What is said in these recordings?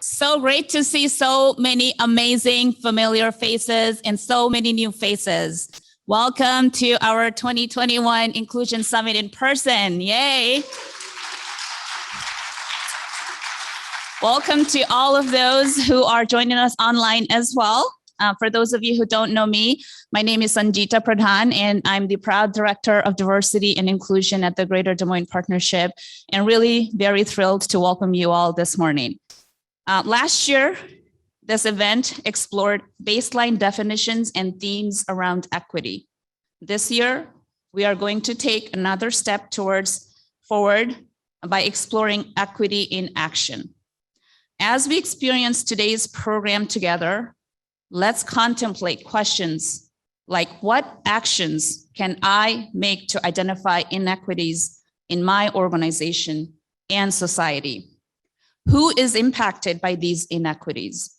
So great to see so many amazing familiar faces and so many new faces. Welcome to our 2021 Inclusion Summit in person. Yay. Welcome to all of those who are joining us online as well. For those of you who don't know me, my name is Sanjita Pradhan, and I'm the proud Director of Diversity and Inclusion at the Greater Des Moines Partnership, and really very thrilled to welcome you all this morning. Last year, this event explored baseline definitions and themes around equity. This year, we are going to take another step forward by exploring equity in action. As we experience today's program together, let's contemplate questions like, what actions can I make to identify inequities in my organization and society? Who is impacted by these inequities?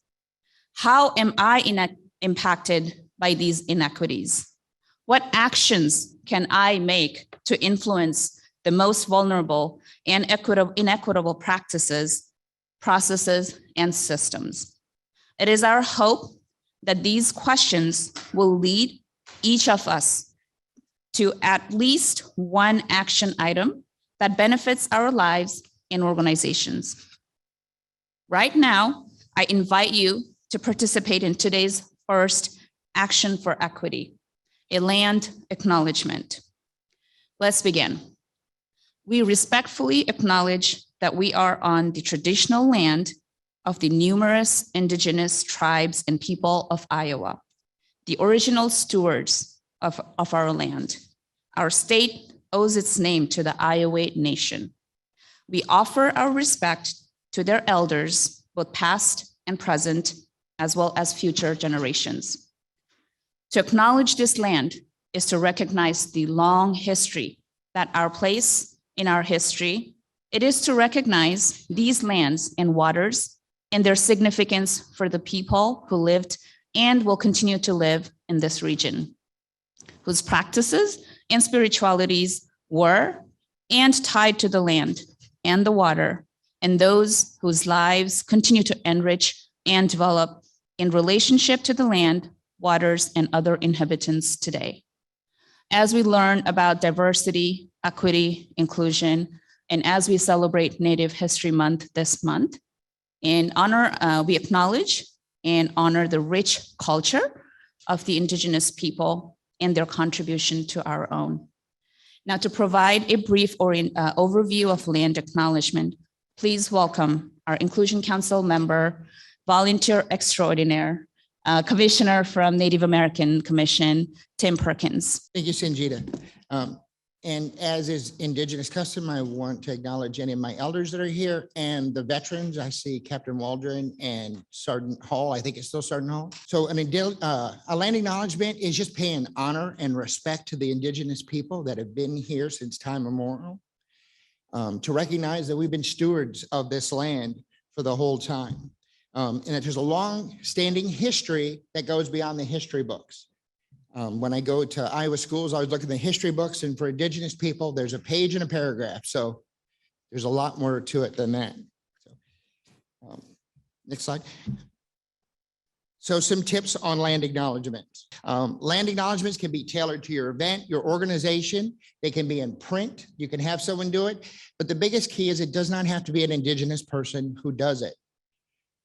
How am I impacted by these inequities? What actions can I make to influence the most vulnerable and inequitable practices, processes, and systems? It is our hope that these questions will lead each of us to at least one action item that benefits our lives and organizations. Right now, I invite you to participate in today's first Action for Equity, a land acknowledgement. Let's begin. We respectfully acknowledge that we are on the traditional land of the numerous indigenous tribes and people of Iowa, the original stewards of our land. Our state owes its name to the Iowa Nation. We offer our respect to their elders, both past and present, as well as future generations. To acknowledge this land is to recognize the long history that our place in our history. It is to recognize these lands and waters and their significance for the people who lived and will continue to live in this region, whose practices and spiritualities were and tied to the land and the water, and those whose lives continue to enrich and develop in relationship to the land, waters, and other inhabitants today. As we learn about diversity, equity, inclusion, and as we celebrate Native History Month this month, we acknowledge and honor the rich culture of the indigenous people and their contribution to our own. Now, to provide a brief overview of land acknowledgement, please welcome our Inclusion Council member, volunteer extraordinaire, commissioner from Native American Commission, Tim Perkins. Thank you, Sanjita. And as is indigenous custom, I want to acknowledge any of my elders that are here and the veterans. I see Captain Waldron and Sergeant Hall. I think it's still Sergeant Hall. So a land acknowledgement is just paying honor and respect to the indigenous people that have been here since time immemorial, to recognize that we've been stewards of this land for the whole time. And that there's a long-standing history that goes beyond the history books. When I go to Iowa schools, I always look at the history books, and for indigenous people, there's a page and a paragraph. So there's a lot more to it than that. So, next slide. So some tips on land acknowledgements. Land acknowledgements can be tailored to your event, your organization. They can be in print. You can have someone do it. But the biggest key is it does not have to be an indigenous person who does it.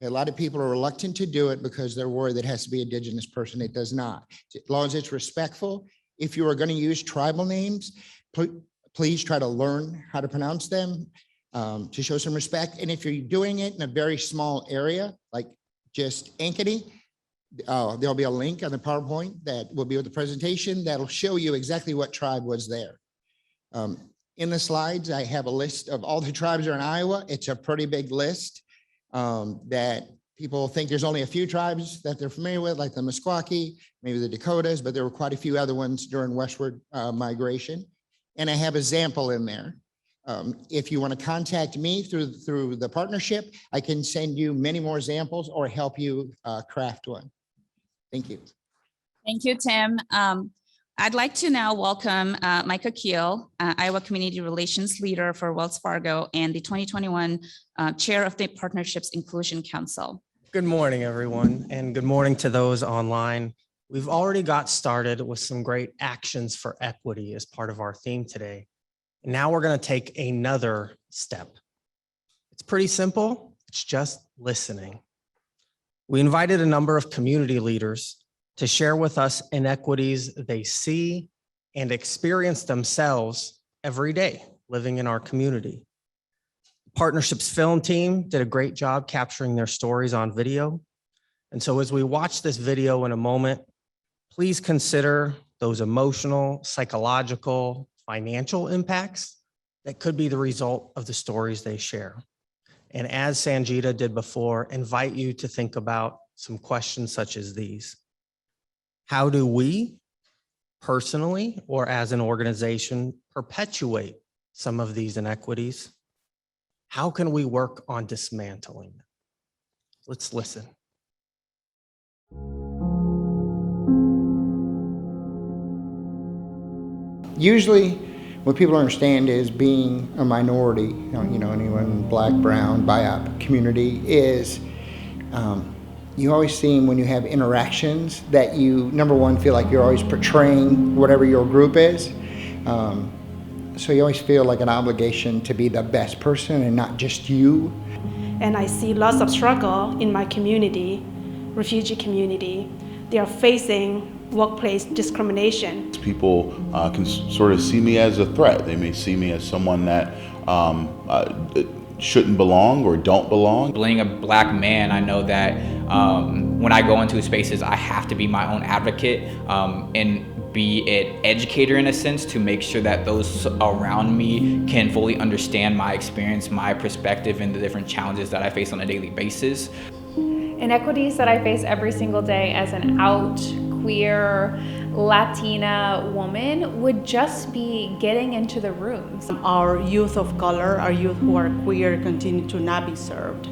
A lot of people are reluctant to do it because they're worried that it has to be an indigenous person. It does not. As long as it's respectful. If you are going to use tribal names, please try to learn how to pronounce them to show some respect. And if you're doing it in a very small area, like just Ankeny, there'll be a link on the PowerPoint that will be with the presentation that'll show you exactly what tribe was there. In the slides, I have a list of all the tribes that are in Iowa. It's a pretty big list. That people think there's only a few tribes that they're familiar with, like the Meskwaki, maybe the Dakotas, but there were quite a few other ones during westward migration. And I have a sample in there. If you want to contact me through the partnership, I can send you many more examples or help you craft one. Thank you. Thank you, Tim. I'd like to now welcome Micah Kiel, Iowa Community Relations Leader for Wells Fargo and the 2021 Chair of the Partnerships Inclusion Council. Good morning, everyone, and good morning to those online. We've already got started with some great actions for equity as part of our theme today. And now we're going to take another step. It's pretty simple. It's just listening. We invited a number of community leaders to share with us inequities they see and experience themselves every day living in our community. Partnerships film team did a great job capturing their stories on video. And so as we watch this video in a moment, please consider those emotional, psychological, financial impacts that could be the result of the stories they share. And as Sanjita did before, invite you to think about some questions such as these. How do we personally or as an organization perpetuate some of these inequities? How can we work on dismantling them? Let's listen. Usually, what people understand is being a minority, anyone black, brown, BIPOC community is, you always seem when you have interactions that you, number one, feel like you're always portraying whatever your group is. So you always feel like an obligation to be the best person and not just you. And I see lots of struggle in my community, refugee community. They are facing workplace discrimination. People can sort of see me as a threat. They may see me as someone that shouldn't belong or don't belong. Being a black man, I know that when I go into spaces, I have to be my own advocate and be an educator in a sense to make sure that those around me can fully understand my experience, my perspective, and the different challenges that I face on a daily basis. Inequities that I face every single day as an out, queer, Latina woman would just be getting into the rooms. Our youth of color, our youth who are queer continue to not be served.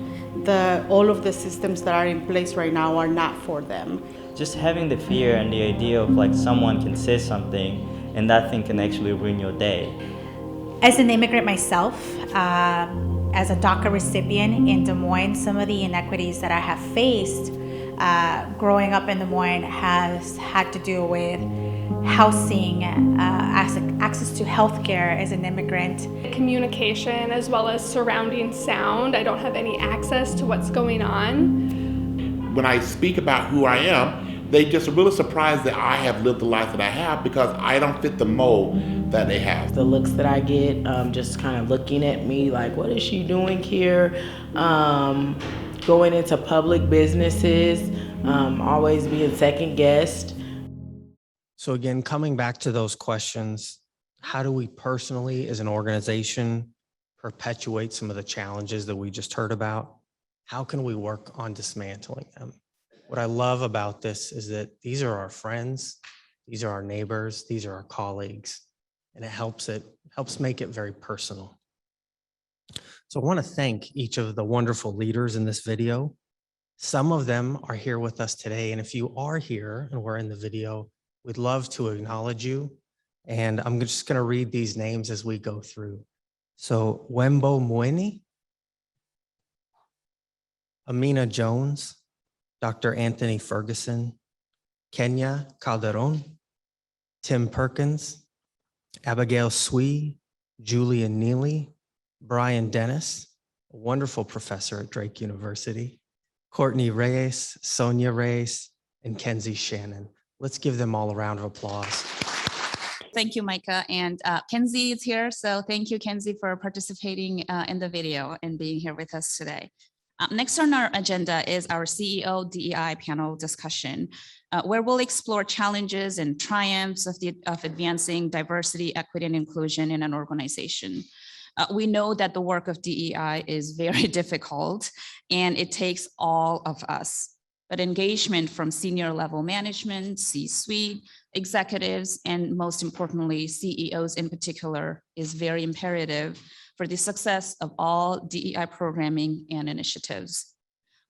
All of the systems that are in place right now are not for them. Just having the fear and the idea of like someone can say something and that thing can actually ruin your day. As an immigrant myself, as a DACA recipient in Des Moines, some of the inequities that I have faced growing up in Des Moines has had to do with housing, access to healthcare as an immigrant. Communication as well as surrounding sound. I don't have any access to what's going on. When I speak about who I am, they just are really surprised that I have lived the life that I have because I don't fit the mold that they have. The looks that I get, just kind of looking at me like, what is she doing here? Going into public businesses, always being second guessed. So again, coming back to those questions, how do we personally as an organization perpetuate some of the challenges that we just heard about? How can we work on dismantling them? What I love about this is that these are our friends, these are our neighbors, these are our colleagues, and it helps make it very personal. So I want to thank each of the wonderful leaders in this video. Some of them are here with us today, and if you are here and we're in the video, we'd love to acknowledge you. And I'm just going to read these names as we go through. So Wembo Moines, Amina Jones, Dr. Anthony Ferguson, Kenya Calderon, Tim Perkins, Abigail Swee, Julian Neely, Brian Dennis, a wonderful professor at Drake University, Courtney Reyes, Sonia Reyes, and Kenzie Shannon. Let's give them all a round of applause. Thank you, Micah. And Kenzie is here. So thank you, Kenzie, for participating in the video and being here with us today. Next on our agenda is our CEO DEI panel discussion, where we'll explore challenges and triumphs of advancing diversity, equity, and inclusion in an organization. We know that the work of DEI is very difficult and it takes all of us, but engagement from senior level management, C-suite, executives, and most importantly, CEOs in particular is very imperative for the success of all DEI programming and initiatives.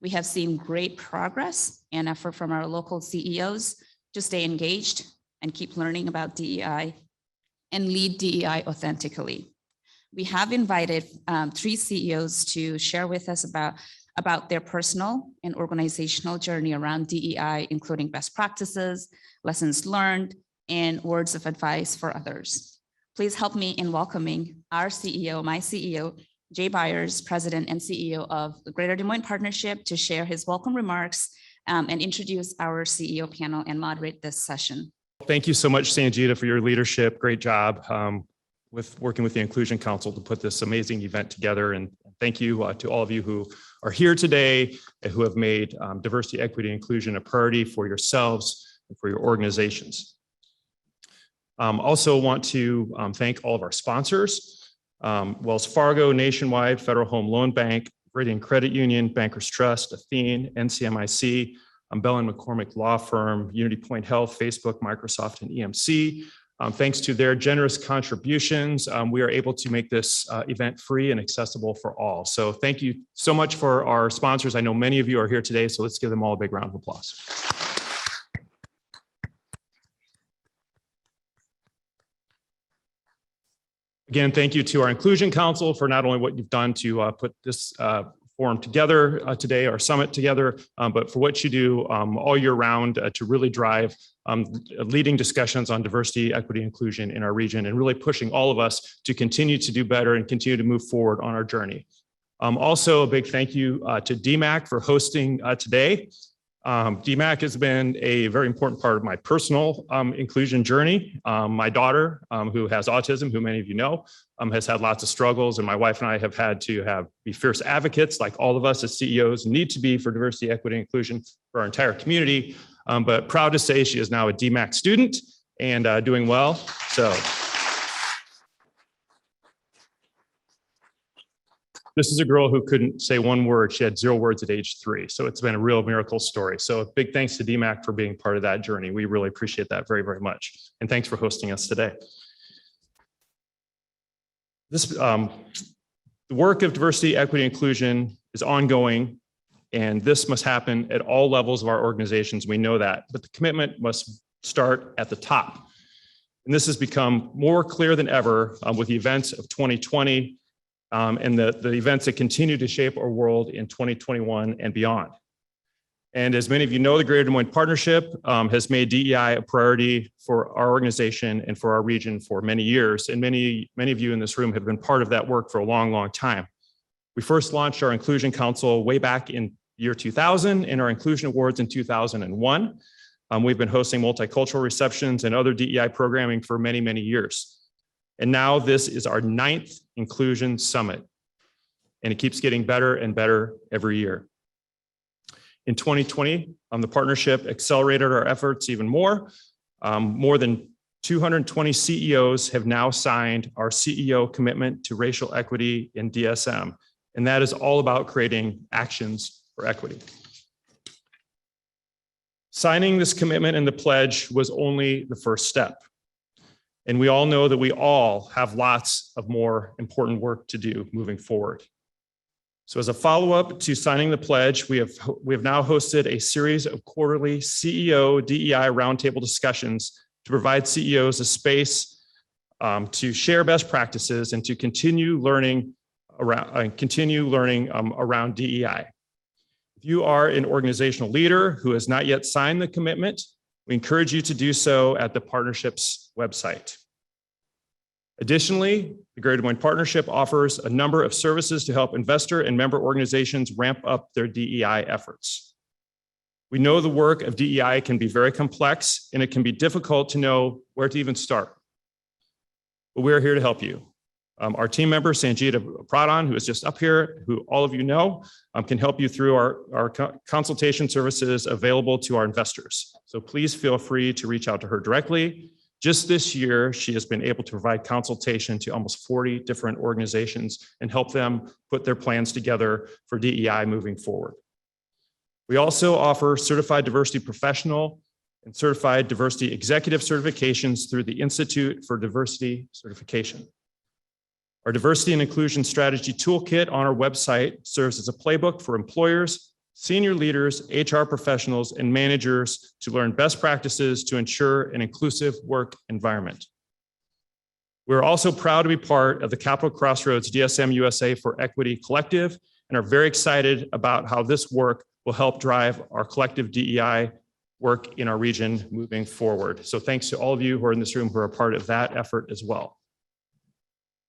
We have seen great progress and effort from our local CEOs to stay engaged and keep learning about DEI and lead DEI authentically. We have invited 3 CEOs to share with us about their personal and organizational journey around DEI, including best practices, lessons learned, and words of advice for others. Please help me in welcoming our CEO, my CEO, Jay Byers, President and CEO of the Greater Des Moines Partnership, to share his welcome remarks and introduce our CEO panel and moderate this session. Thank you so much, Sanjita, for your leadership. Great job with working with the Inclusion Council to put this amazing event together. And thank you to all of you who are here today and who have made diversity, equity, and inclusion a priority for yourselves and for your organizations. Also want to thank all of our sponsors. Wells Fargo, Nationwide, Federal Home Loan Bank, Veridian Credit Union, Bankers Trust, Athene, NCMIC, Bell & McCormick Law Firm, Unity Point Health, Facebook, Microsoft, and EMC. Thanks to their generous contributions, we are able to make this event free and accessible for all. So thank you so much for our sponsors. I know many of you are here today, so let's give them all a big round of applause. Again, thank you to our Inclusion Council for not only what you've done to put this forum together today, our summit together, but for what you do all year round to really drive leading discussions on diversity, equity, inclusion in our region, and really pushing all of us to continue to do better and continue to move forward on our journey. Also, a big thank you to DMAC for hosting today. DMAC has been a very important part of my personal inclusion journey. My daughter, who has autism, who many of you know, has had lots of struggles, and my wife and I have had to be fierce advocates, like all of us as CEOs need to be, for diversity, equity, and inclusion for our entire community. But proud to say she is now a DMAC student and doing well. So this is a girl who couldn't say one word. She had 0 words at age 3. So it's been a real miracle story. So big thanks to DMAC for being part of that journey. We really appreciate that very, very much. And thanks for hosting us today. The work of diversity, equity, inclusion is ongoing, and this must happen at all levels of our organizations. We know that, but the commitment must start at the top. And this has become more clear than ever with the events of 2020 and the events that continue to shape our world in 2021 and beyond. And as many of you know, the Greater Des Moines Partnership has made DEI a priority for our organization and for our region for many years. And many of you in this room have been part of that work for a long, long time. We first launched our Inclusion Council way back in year 2000 and our Inclusion Awards in 2001. We've been hosting multicultural receptions and other DEI programming for many, many years. And now this is our 9th Inclusion Summit, and it keeps getting better and better every year. In 2020, the partnership accelerated our efforts even more. More than 220 CEOs have now signed our CEO commitment to racial equity in DSM, and that is all about creating actions for equity. Signing this commitment and the pledge was only the first step. And we all know that we all have lots of more important work to do moving forward. So as a follow-up to signing the pledge, we have now hosted a series of quarterly CEO DEI roundtable discussions to provide CEOs a space to share best practices and to continue learning around DEI. If you are an organizational leader who has not yet signed the commitment, we encourage you to do so at the partnership's website. Additionally, the Greater Des Moines Partnership offers a number of services to help investor and member organizations ramp up their DEI efforts. We know the work of DEI can be very complex, and it can be difficult to know where to even start. But we're here to help you. Our team member, Sanjita Pradhan, who is just up here, who all of you know, can help you through our consultation services available to our investors. So please feel free to reach out to her directly. Just this year, she has been able to provide consultation to almost 40 different organizations and help them put their plans together for DEI moving forward. We also offer certified diversity professional and certified diversity executive certifications through the Institute for Diversity Certification. Our diversity and inclusion strategy toolkit on our website serves as a playbook for employers, senior leaders, HR professionals, and managers to learn best practices to ensure an inclusive work environment. We're also proud to be part of the Capital Crossroads DSM USA for Equity Collective and are very excited about how this work will help drive our collective DEI work in our region moving forward. So thanks to all of you who are in this room who are a part of that effort as well.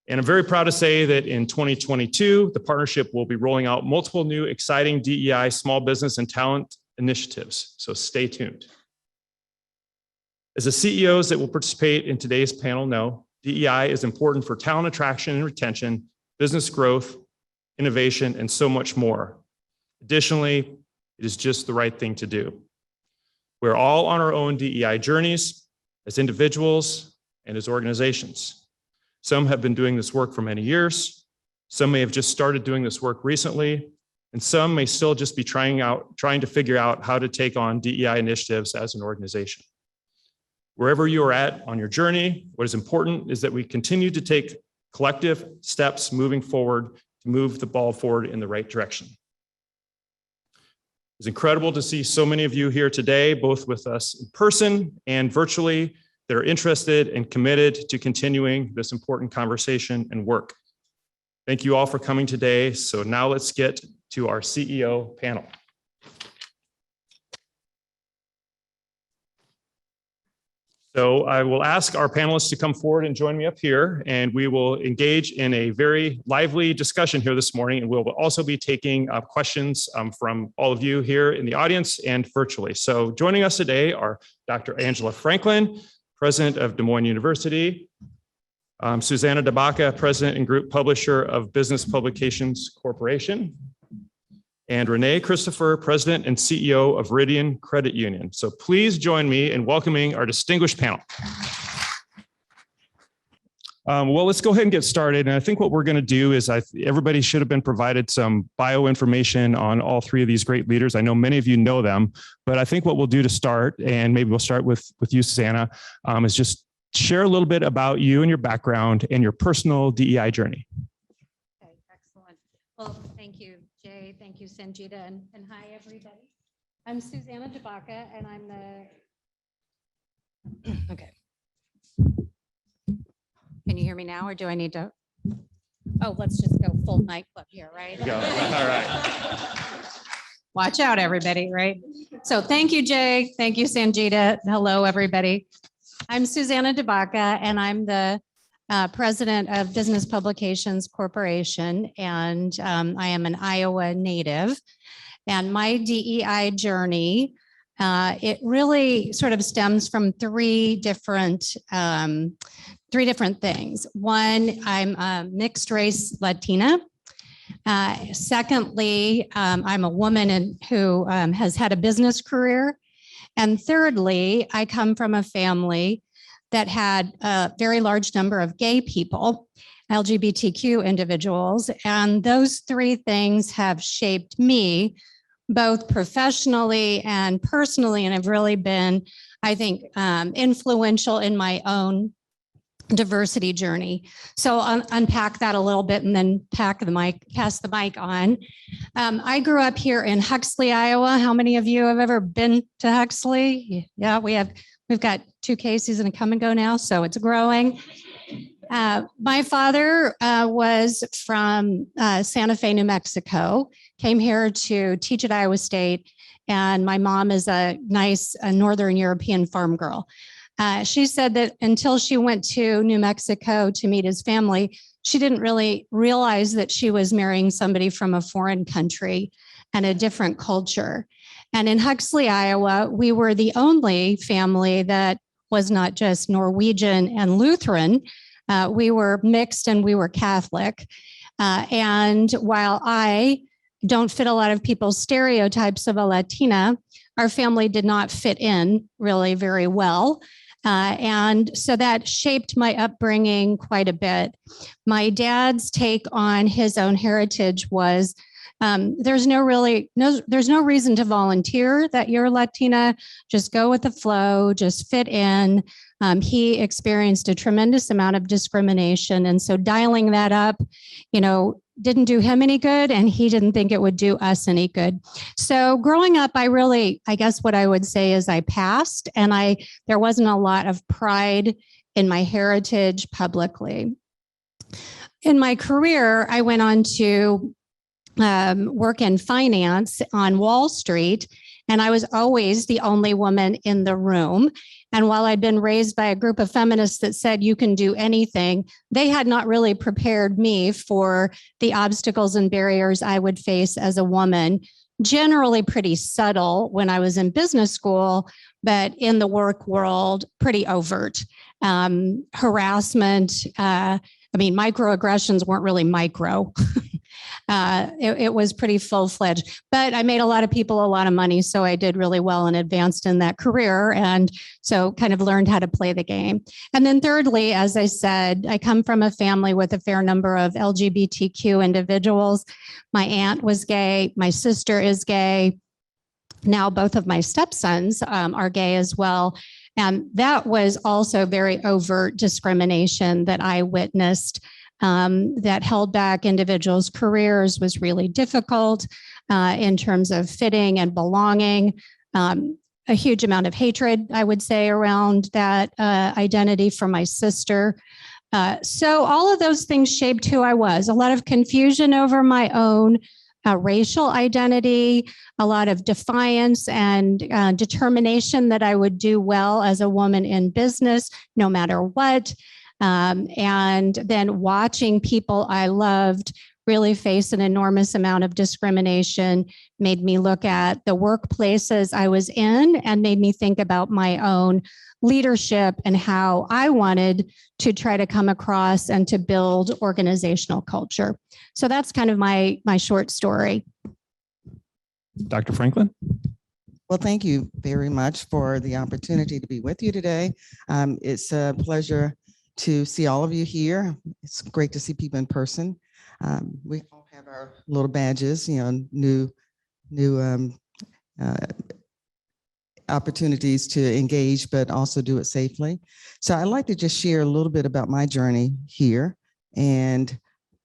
And I'm very proud to say that in 2022, the partnership will be rolling out multiple new exciting DEI small business and talent initiatives. So stay tuned. As the CEOs that will participate in today's panel know, DEI is important for talent attraction and retention, business growth, innovation, and so much more. Additionally, it is just the right thing to do. We're all on our own DEI journeys as individuals and as organizations. Some have been doing this work for many years. Some may have just started doing this work recently, and some may still just be trying to figure out how to take on DEI initiatives as an organization. Wherever you are at on your journey, what is important is that we continue to take collective steps moving forward to move the ball forward in the right direction. It's incredible to see so many of you here today, both with us in person and virtually, that are interested and committed to continuing this important conversation and work. Thank you all for coming today. So now let's get to our CEO panel. So I will ask our panelists to come forward and join me up here, and we will engage in a very lively discussion here this morning. And we'll also be taking questions from all of you here in the audience and virtually. So joining us today are Dr. Angela Franklin, President of Des Moines University, Susana De Baca, President and Group Publisher of Business Publications Corporation, and Renee Christoffer, President and CEO of Veridian Credit Union. So please join me in welcoming our distinguished panel. Well, let's go ahead and get started. And I think what we're going to do is everybody should have been provided some bio information on all three of these great leaders. I know many of you know them, but I think what we'll do to start, and maybe we'll start with you, Susanna, is just share a little bit about you and your background and your personal DEI journey. Okay, excellent. Well, thank you, Jay. Thank you, Sanjita, and hi, everybody. I'm Susana De Baca, and I'm the, okay. Can you hear me now, or do I need to? Oh, let's just go full nightclub here, right? Go. All right. Watch out, everybody, right? So thank you, Jay. Thank you, Sanjita. Hello, everybody. I'm Susana De Baca, and I'm the president of Business Publications Corporation, and I am an Iowa native. And my DEI journey, it really sort of stems from three different things. One, I'm a mixed race Latina. Secondly, I'm a woman who has had a business career. And thirdly, I come from a family that had a very large number of gay people, LGBTQ individuals. And those three things have shaped me both professionally and personally, and have really been, I think, influential in my own diversity journey. So I'll unpack that a little bit and then pass the mic on. I grew up here in Huxley, Iowa. How many of you have ever been to Huxley? Yeah, we've got 2 cases and a come and go now, so it's growing. My father was from Santa Fe, New Mexico, came here to teach at Iowa State, and my mom is a nice Northern European farm girl. She said that until she went to New Mexico to meet his family, she didn't really realize that she was marrying somebody from a foreign country and a different culture. And in Huxley, Iowa, we were the only family that was not just Norwegian and Lutheran. We were mixed and we were Catholic. And while I don't fit a lot of people's stereotypes of a Latina, our family did not fit in really very well. And so that shaped my upbringing quite a bit. My dad's take on his own heritage was there's no reason to volunteer that you're Latina. Just go with the flow, just fit in. he experienced a tremendous amount of discrimination. And so dialing that up, didn't do him any good, and he didn't think it would do us any good. So growing up, I guess what I would say is I passed, and there wasn't a lot of pride in my heritage publicly. In my career, I went on to work in finance on Wall Street, and I was always the only woman in the room. And while I'd been raised by a group of feminists that said you can do anything, they had not really prepared me for the obstacles and barriers I would face as a woman, generally pretty subtle when I was in business school, but in the work world, pretty overt. Harassment, microaggressions weren't really micro. It was pretty full-fledged, but I made a lot of people a lot of money. So I did really well and advanced in that career. And so kind of learned how to play the game. And then thirdly, as I said, I come from a family with a fair number of LGBTQ individuals. My aunt was gay. My sister is gay. Now both of my stepsons are gay as well. And that was also very overt discrimination that I witnessed. That held back individuals' careers, was really difficult in terms of fitting and belonging. A huge amount of hatred, I would say, around that identity from my sister. So all of those things shaped who I was. A lot of confusion over my own racial identity, a lot of defiance and determination that I would do well as a woman in business, no matter what. And then watching people I loved really face an enormous amount of discrimination made me look at the workplaces I was in and made me think about my own leadership and how I wanted to try to come across and to build organizational culture. So that's kind of my short story. Dr. Franklin? Well, thank you very much for the opportunity to be with you today. It's a pleasure to see all of you here. It's great to see people in person. We all have our little badges, new opportunities to engage, but also do it safely. So I'd like to just share a little bit about my journey here. And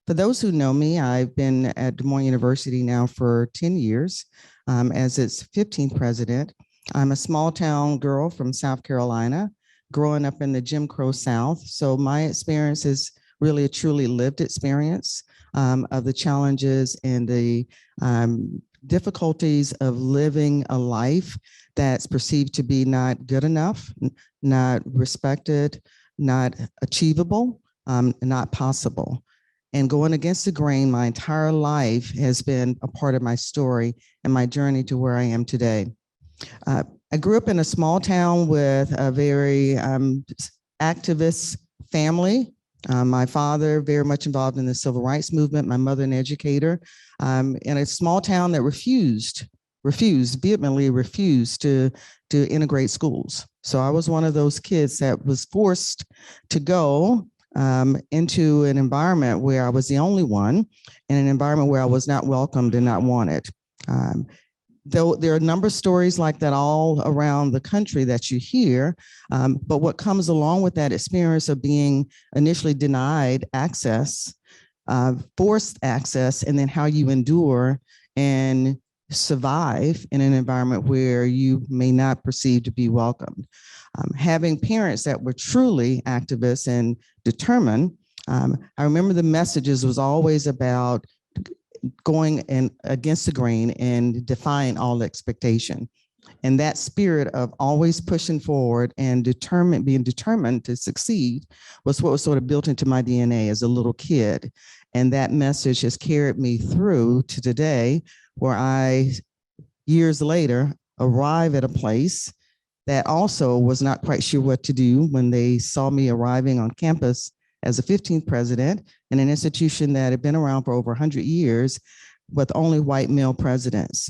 for those who know me, I've been at Des Moines University now for 10 years as its 15th president. I'm a small town girl from South Carolina, growing up in the Jim Crow South. So my experience is really a truly lived experience of the challenges and the difficulties of living a life that's perceived to be not good enough, not respected, not achievable, not possible. And going against the grain my entire life has been a part of my story and my journey to where I am today. I grew up in a small town with a very activist family. My father very much involved in the civil rights movement, my mother an educator, in a small town that vehemently refused to integrate schools. So I was one of those kids that was forced to go into an environment where I was the only one, in an environment where I was not welcomed and not wanted. Though there are a number of stories like that all around the country that you hear, but what comes along with that experience of being initially denied access, forced access, and then how you endure and survive in an environment where you may not perceive to be welcomed. Having parents that were truly activists and determined, I remember the messages was always about going against the grain and defying all expectation. And that spirit of always pushing forward and being determined to succeed was what was sort of built into my DNA as a little kid. And that message has carried me through to today, where I, years later, arrive at a place that also was not quite sure what to do when they saw me arriving on campus as a 15th president in an institution that had been around for over 100 years with only white male presidents.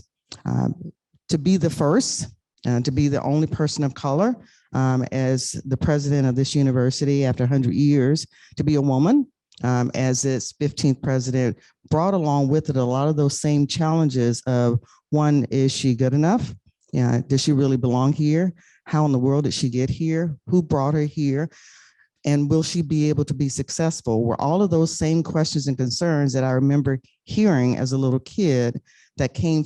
To be the first, to be the only person of color as the president of this university after 100 years, to be a woman as its 15th president, brought along with it a lot of those same challenges of, one, is she good enough? Yeah, does she really belong here? How in the world did she get here? Who brought her here? And will she be able to be successful? Were all of those same questions and concerns that I remember hearing as a little kid that came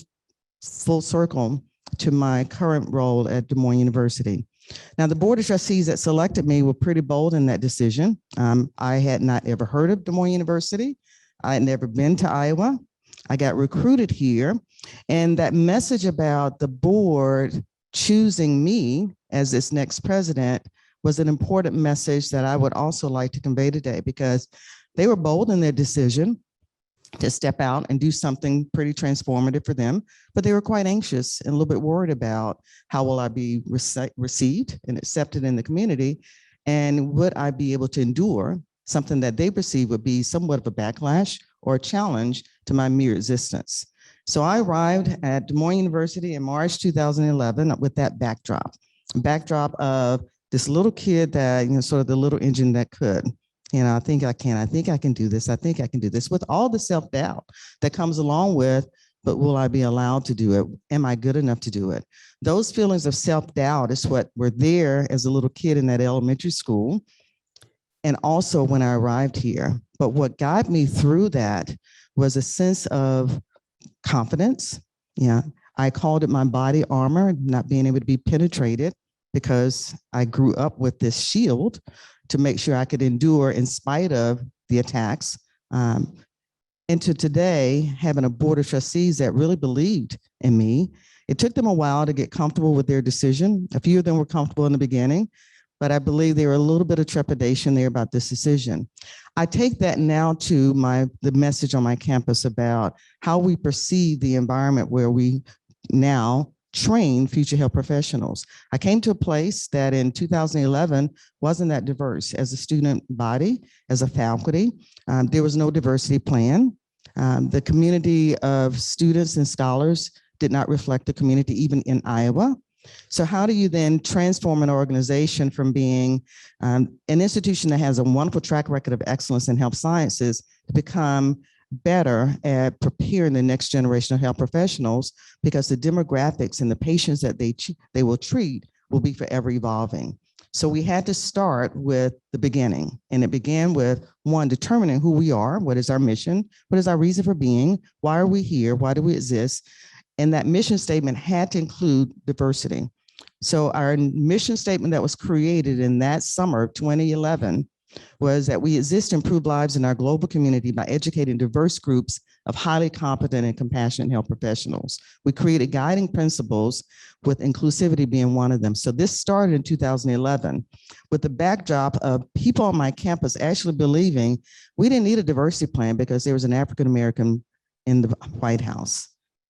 full circle to my current role at Des Moines University. Now, the Board of Trustees that selected me were pretty bold in that decision. I had not ever heard of Des Moines University. I had never been to Iowa. I got recruited here. And that message about the board choosing me as its next president was an important message that I would also like to convey today, because they were bold in their decision to step out and do something pretty transformative for them, but they were quite anxious and a little bit worried about how will I be received and accepted in the community, and would I be able to endure something that they perceive would be somewhat of a backlash or a challenge to my mere existence. So I arrived at Des Moines University in March 2011 with that backdrop of this little kid that, sort of the little engine that could. I think I can do this. I think I can do this, with all the self-doubt that comes along with, but will I be allowed to do it? Am I good enough to do it? Those feelings of self-doubt is what were there as a little kid in that elementary school, and also when I arrived here. But what got me through that was a sense of confidence. I called it my body armor, not being able to be penetrated, because I grew up with this shield to make sure I could endure in spite of the attacks. And to today, having a board of trustees that really believed in me. It took them a while to get comfortable with their decision. A few of them were comfortable in the beginning, but I believe there were a little bit of trepidation there about this decision. I take that now to the message on my campus about how we perceive the environment where we now train future health professionals. I came to a place that in 2011 wasn't that diverse as a student body, as a faculty. There was no diversity plan. The community of students and scholars did not reflect the community even in Iowa. So how do you then transform an organization from being an institution that has a wonderful track record of excellence in health sciences to become better at preparing the next generation of health professionals, because the demographics and the patients that they will treat will be forever evolving. So we had to start with the beginning, and it began with, one, determining who we are, what is our mission, what is our reason for being, why are we here, why do we exist? And that mission statement had to include diversity. So our mission statement that was created in that summer of 2011 was that we exist to improve lives in our global community by educating diverse groups of highly competent and compassionate health professionals. We created guiding principles, with inclusivity being one of them. So this started in 2011 with the backdrop of people on my campus actually believing we didn't need a diversity plan because there was an African-American in the White House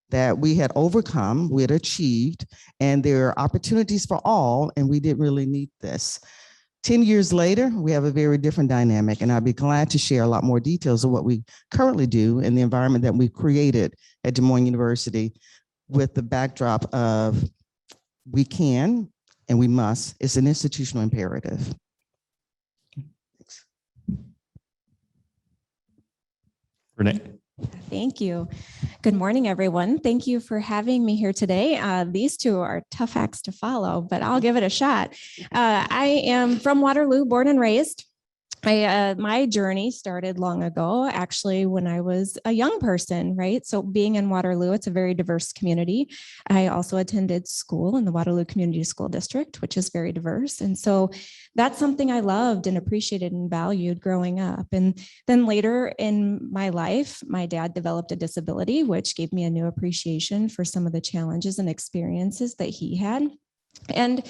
that we had overcome, we had achieved, and there are opportunities for all, and we didn't really need this. 10 years later, we have a very different dynamic, and I'd be glad to share a lot more details of what we currently do in the environment that we've created at Des Moines University, with the backdrop of we can and we must. It's an institutional imperative. Thanks. Renee. Thank you. Good morning, everyone. Thank you for having me here today. These two are tough acts to follow, but I'll give it a shot. I am from Waterloo, born and raised. My journey started long ago, actually, when I was a young person, right? So being in Waterloo, it's a very diverse community. I also attended school in the Waterloo Community School District, which is very diverse. And so that's something I loved and appreciated and valued growing up. And then later in my life, my dad developed a disability, which gave me a new appreciation for some of the challenges and experiences that he had. And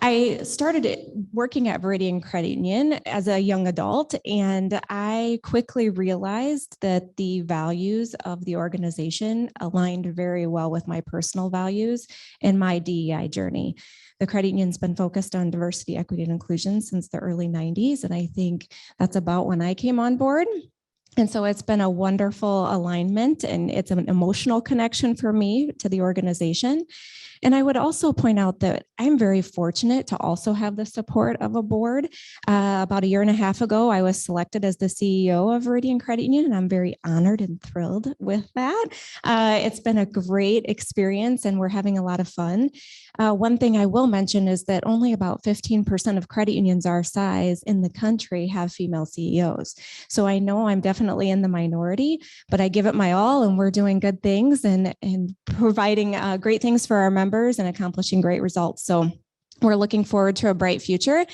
I started working at Veridian Credit Union as a young adult, and I quickly realized that the values of the organization aligned very well with my personal values and my DEI journey. The credit union's been focused on diversity, equity, and inclusion since the early 90s, and I think that's about when I came on board. And so it's been a wonderful alignment, and it's an emotional connection for me to the organization. And I would also point out that I'm very fortunate to also have the support of a board. About a year and a half ago, I was selected as the CEO of Veridian Credit Union, and I'm very honored and thrilled with that. It's been a great experience, and we're having a lot of fun. One thing I will mention is that only about 15% of credit unions our size in the country have female CEOs. So I know I'm definitely in the minority, but I give it my all, and we're doing good things and providing great things for our members and accomplishing great results. So we're looking forward to a bright future.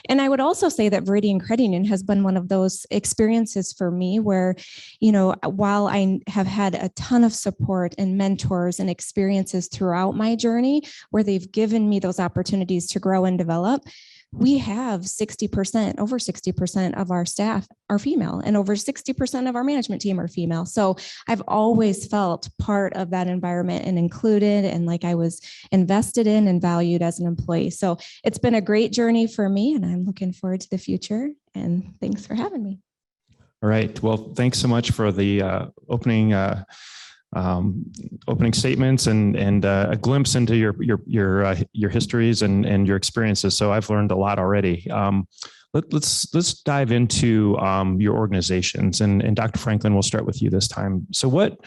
And I would also say that Veridian Credit Union has been one of those experiences for me where, you know, while I have had a ton of support and mentors and experiences throughout my journey where they've given me those opportunities to grow and develop, we have 60%, over 60% of our staff are female, and over 60% of our management team are female. So I've always felt part of that environment and included, and like I was invested in and valued as an employee. So it's been a great journey for me, and I'm looking forward to the future. And thanks for having me. All right. Well, thanks so much for the opening statements and a glimpse into your histories and your experiences. So I've learned a lot already. Let's dive into your organizations, and Dr. Franklin, we'll start with you this time. So what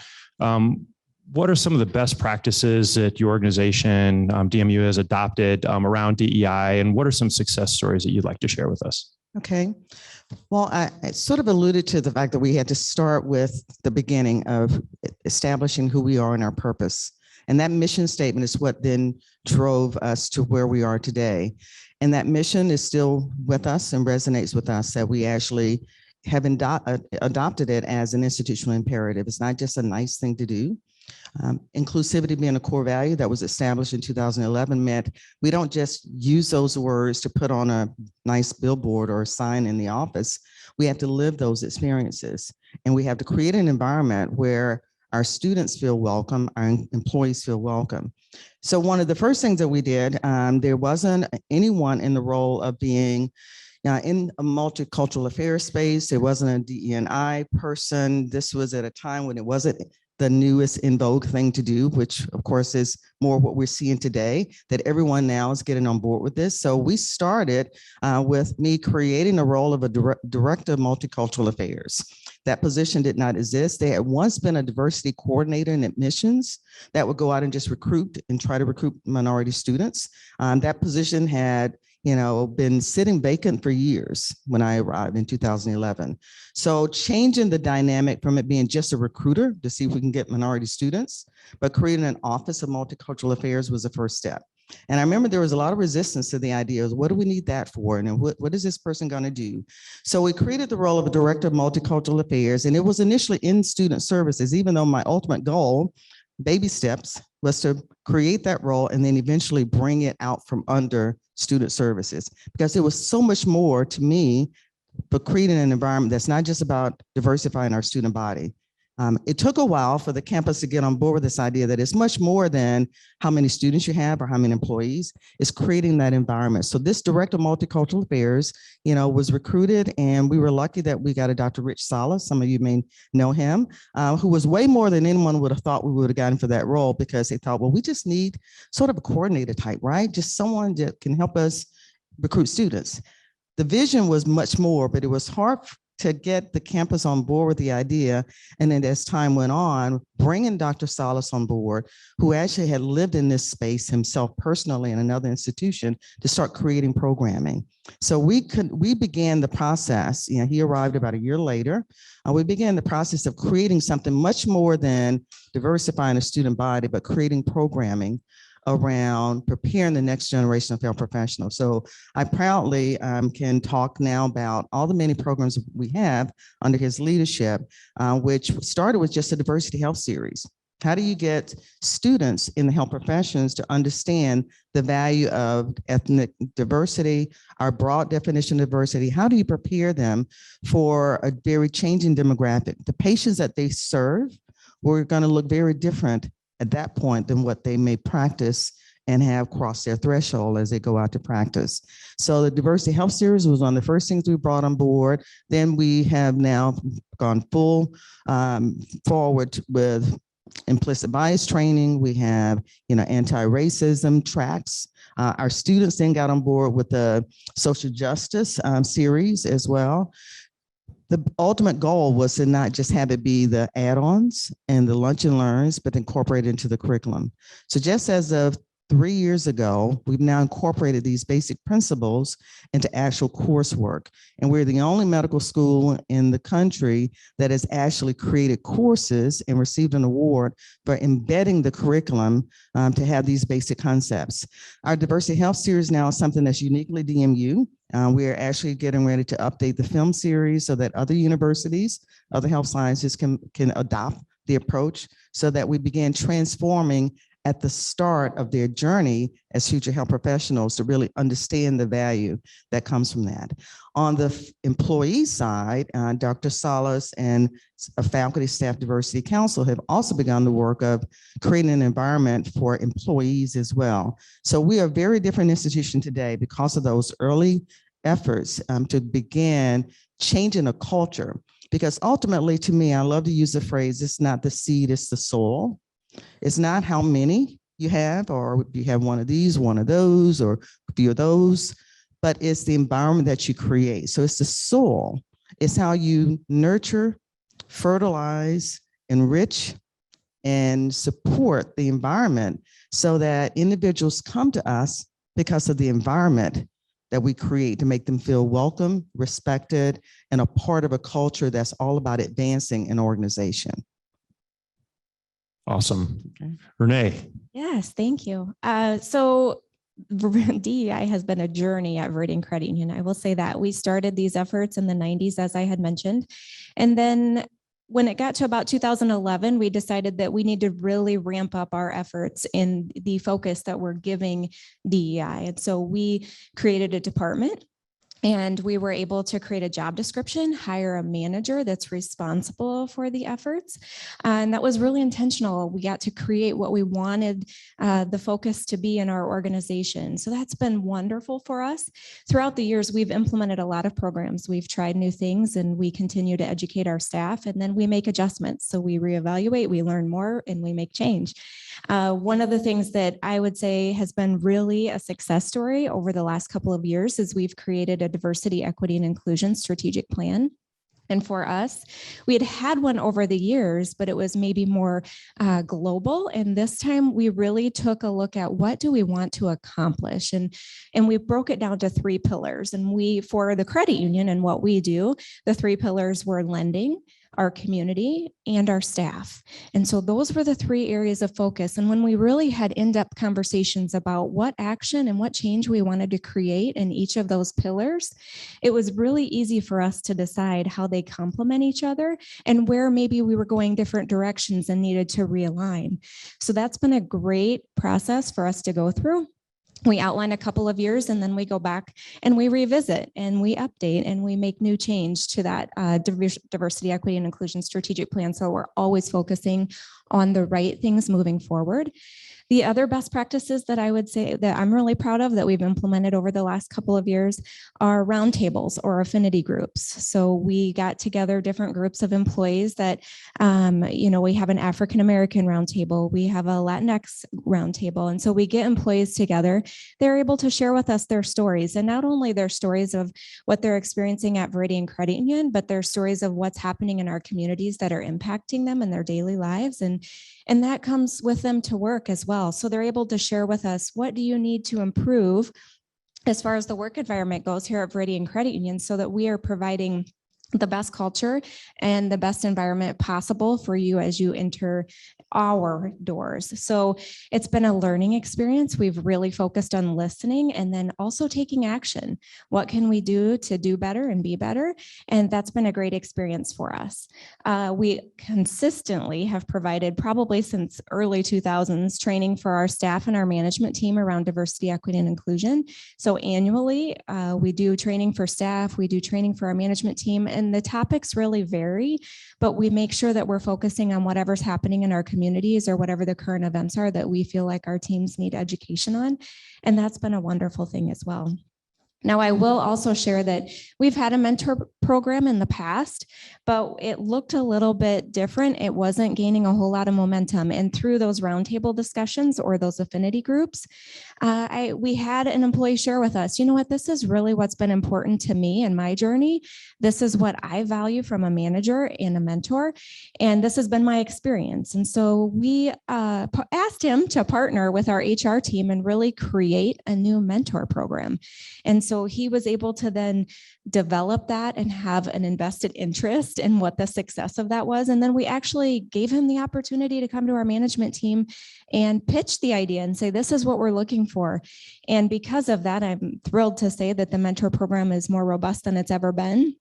are some of the best practices that your organization, DMU, has adopted around DEI, and what are some success stories that you'd like to share with us? Okay. Well, I sort of alluded to the fact that we had to start with the beginning of establishing who we are and our purpose. And that mission statement is what then drove us to where we are today. And that mission is still with us and resonates with us, that we actually have adopted it as an institutional imperative. It's not just a nice thing to do. Inclusivity being a core value that was established in 2011 meant we don't just use those words to put on a nice billboard or a sign in the office. We have to live those experiences, and we have to create an environment where our students feel welcome, our employees feel welcome. So one of the first things that we did, there wasn't anyone in the role of being in a multicultural affairs space. There wasn't a DE&I person. This was at a time when it wasn't the newest in vogue thing to do, which of course is more what we're seeing today, that everyone now is getting on board with this. So we started with me creating a role of a director of multicultural affairs. That position did not exist. There had once been a diversity coordinator in admissions that would go out and just recruit and try to recruit minority students. That position had been sitting vacant for years when I arrived in 2011. So changing the dynamic from it being just a recruiter to see if we can get minority students, but creating an office of multicultural affairs was the first step. And I remember there was a lot of resistance to the idea of what do we need that for? And what is this person going to do? So we created the role of a director of multicultural affairs, and it was initially in student services, even though my ultimate goal, baby steps, was to create that role and then eventually bring it out from under student services, because there was so much more to me for creating an environment that's not just about diversifying our student body. It took a while for the campus to get on board with this idea that it's much more than how many students you have or how many employees. It's creating that environment. So this director of multicultural affairs, was recruited, and we were lucky that we got a Dr. Rich Salas. Some of you may know him, who was way more than anyone would have thought we would have gotten for that role, because they thought, well, we just need sort of a coordinator type, right? Just someone that can help us recruit students. The vision was much more, but it was hard to get the campus on board with the idea. And then as time went on, bringing Dr. Salas on board, who actually had lived in this space himself personally in another institution, to start creating programming. So we began the process, he arrived about a year later. We began the process of creating something much more than diversifying a student body, but creating programming around preparing the next generation of health professionals. So I proudly can talk now about all the many programs we have under his leadership, which started with just a diversity health series. How do you get students in the health professions to understand the value of ethnic diversity, our broad definition of diversity? How do you prepare them for a very changing demographic? The patients that they serve were going to look very different at that point than what they may practice and have crossed their threshold as they go out to practice. So the Diversity Health Series was one of the first things we brought on board. Then we have now gone full forward with implicit bias training. We have, anti-racism tracks. Our students then got on board with the social justice series as well. The ultimate goal was to not just have it be the add-ons and the lunch and learns, but incorporate it into the curriculum. So just as of 3 years ago, we've now incorporated these basic principles into actual coursework. And we're the only medical school in the country that has actually created courses and received an award for embedding the curriculum to have these basic concepts. Our Diversity Health Series now is something that's uniquely DMU. We're actually getting ready to update the film series so that other universities, other health sciences can adopt the approach so that we begin transforming at the start of their journey as future health professionals to really understand the value that comes from that. On the employee side, Dr. Salas and a Faculty Staff Diversity Council have also begun the work of creating an environment for employees as well. So we are a very different institution today because of those early efforts to begin changing a culture. Because ultimately, to me, I love to use the phrase, it's not the seed, it's the soil. It's not how many you have, or you have one of these, one of those, or a few of those, but it's the environment that you create. So it's the soil. It's how you nurture, fertilize, enrich, and support the environment so that individuals come to us because of the environment that we create to make them feel welcome, respected, and a part of a culture that's all about advancing an organization. Awesome. Renee. Yes, thank you. So DEI has been a journey at Veridian Credit Union. I will say that we started these efforts in the 90s, as I had mentioned. And then when it got to about 2011, we decided that we need to really ramp up our efforts in the focus that we're giving DEI. And so we created a department. And we were able to create a job description, hire a manager that's responsible for the efforts. And that was really intentional. We got to create what we wanted the focus to be in our organization. So that's been wonderful for us. Throughout the years, we've implemented a lot of programs. We've tried new things and we continue to educate our staff, and then we make adjustments. So we reevaluate, we learn more, and we make change. One of the things that I would say has been really a success story over the last couple of years is we've created a diversity, equity, and inclusion strategic plan. And for us, we had one over the years, but it was maybe more global. And this time we really took a look at what do we want to accomplish? And we broke it down to 3 pillars. And for the credit union and what we do, the 3 pillars were lending, our community, and our staff. And so those were the 3 areas of focus. And when we really had in-depth conversations about what action and what change we wanted to create in each of those pillars, it was really easy for us to decide how they complement each other and where maybe we were going different directions and needed to realign. So that's been a great process for us to go through. We outline a couple of years and then we go back and we revisit and we update and we make new change to that diversity, equity, and inclusion strategic plan. So we're always focusing on the right things moving forward. The other best practices that I would say that I'm really proud of that we've implemented over the last couple of years are roundtables or affinity groups. So we got together different groups of employees that, we have an African-American roundtable, we have a Latinx roundtable. And so we get employees together. They're able to share with us their stories, and not only their stories of what they're experiencing at Veridian Credit Union, but their stories of what's happening in our communities that are impacting them in their daily lives. And that comes with them to work as well. So they're able to share with us, what do you need to improve as far as the work environment goes here at Veridian Credit Union, so that we are providing the best culture and the best environment possible for you as you enter our doors. So it's been a learning experience. We've really focused on listening and then also taking action. What can we do to do better and be better? And that's been a great experience for us. We consistently have provided, probably since early 2000s, training for our staff and our management team around diversity, equity, and inclusion. So annually, we do training for staff, we do training for our management team, and and the topics really vary, but we make sure that we're focusing on whatever's happening in our communities or whatever the current events are that we feel like our teams need education on. And that's been a wonderful thing as well. Now, I will also share that we've had a mentor program in the past, but it looked a little bit different. It wasn't gaining a whole lot of momentum. And through those roundtable discussions or those affinity groups, we had an employee share with us, you know what, this is really what's been important to me in my journey. This is what I value from a manager and a mentor. And this has been my experience. And so we asked him to partner with our HR team and really create a new mentor program. And so he was able to then develop that and have an invested interest in what the success of that was. And then we actually gave him the opportunity to come to our management team and pitch the idea and say, this is what we're looking for. And because of that, I'm thrilled to say that the mentor program is more robust than it's ever been.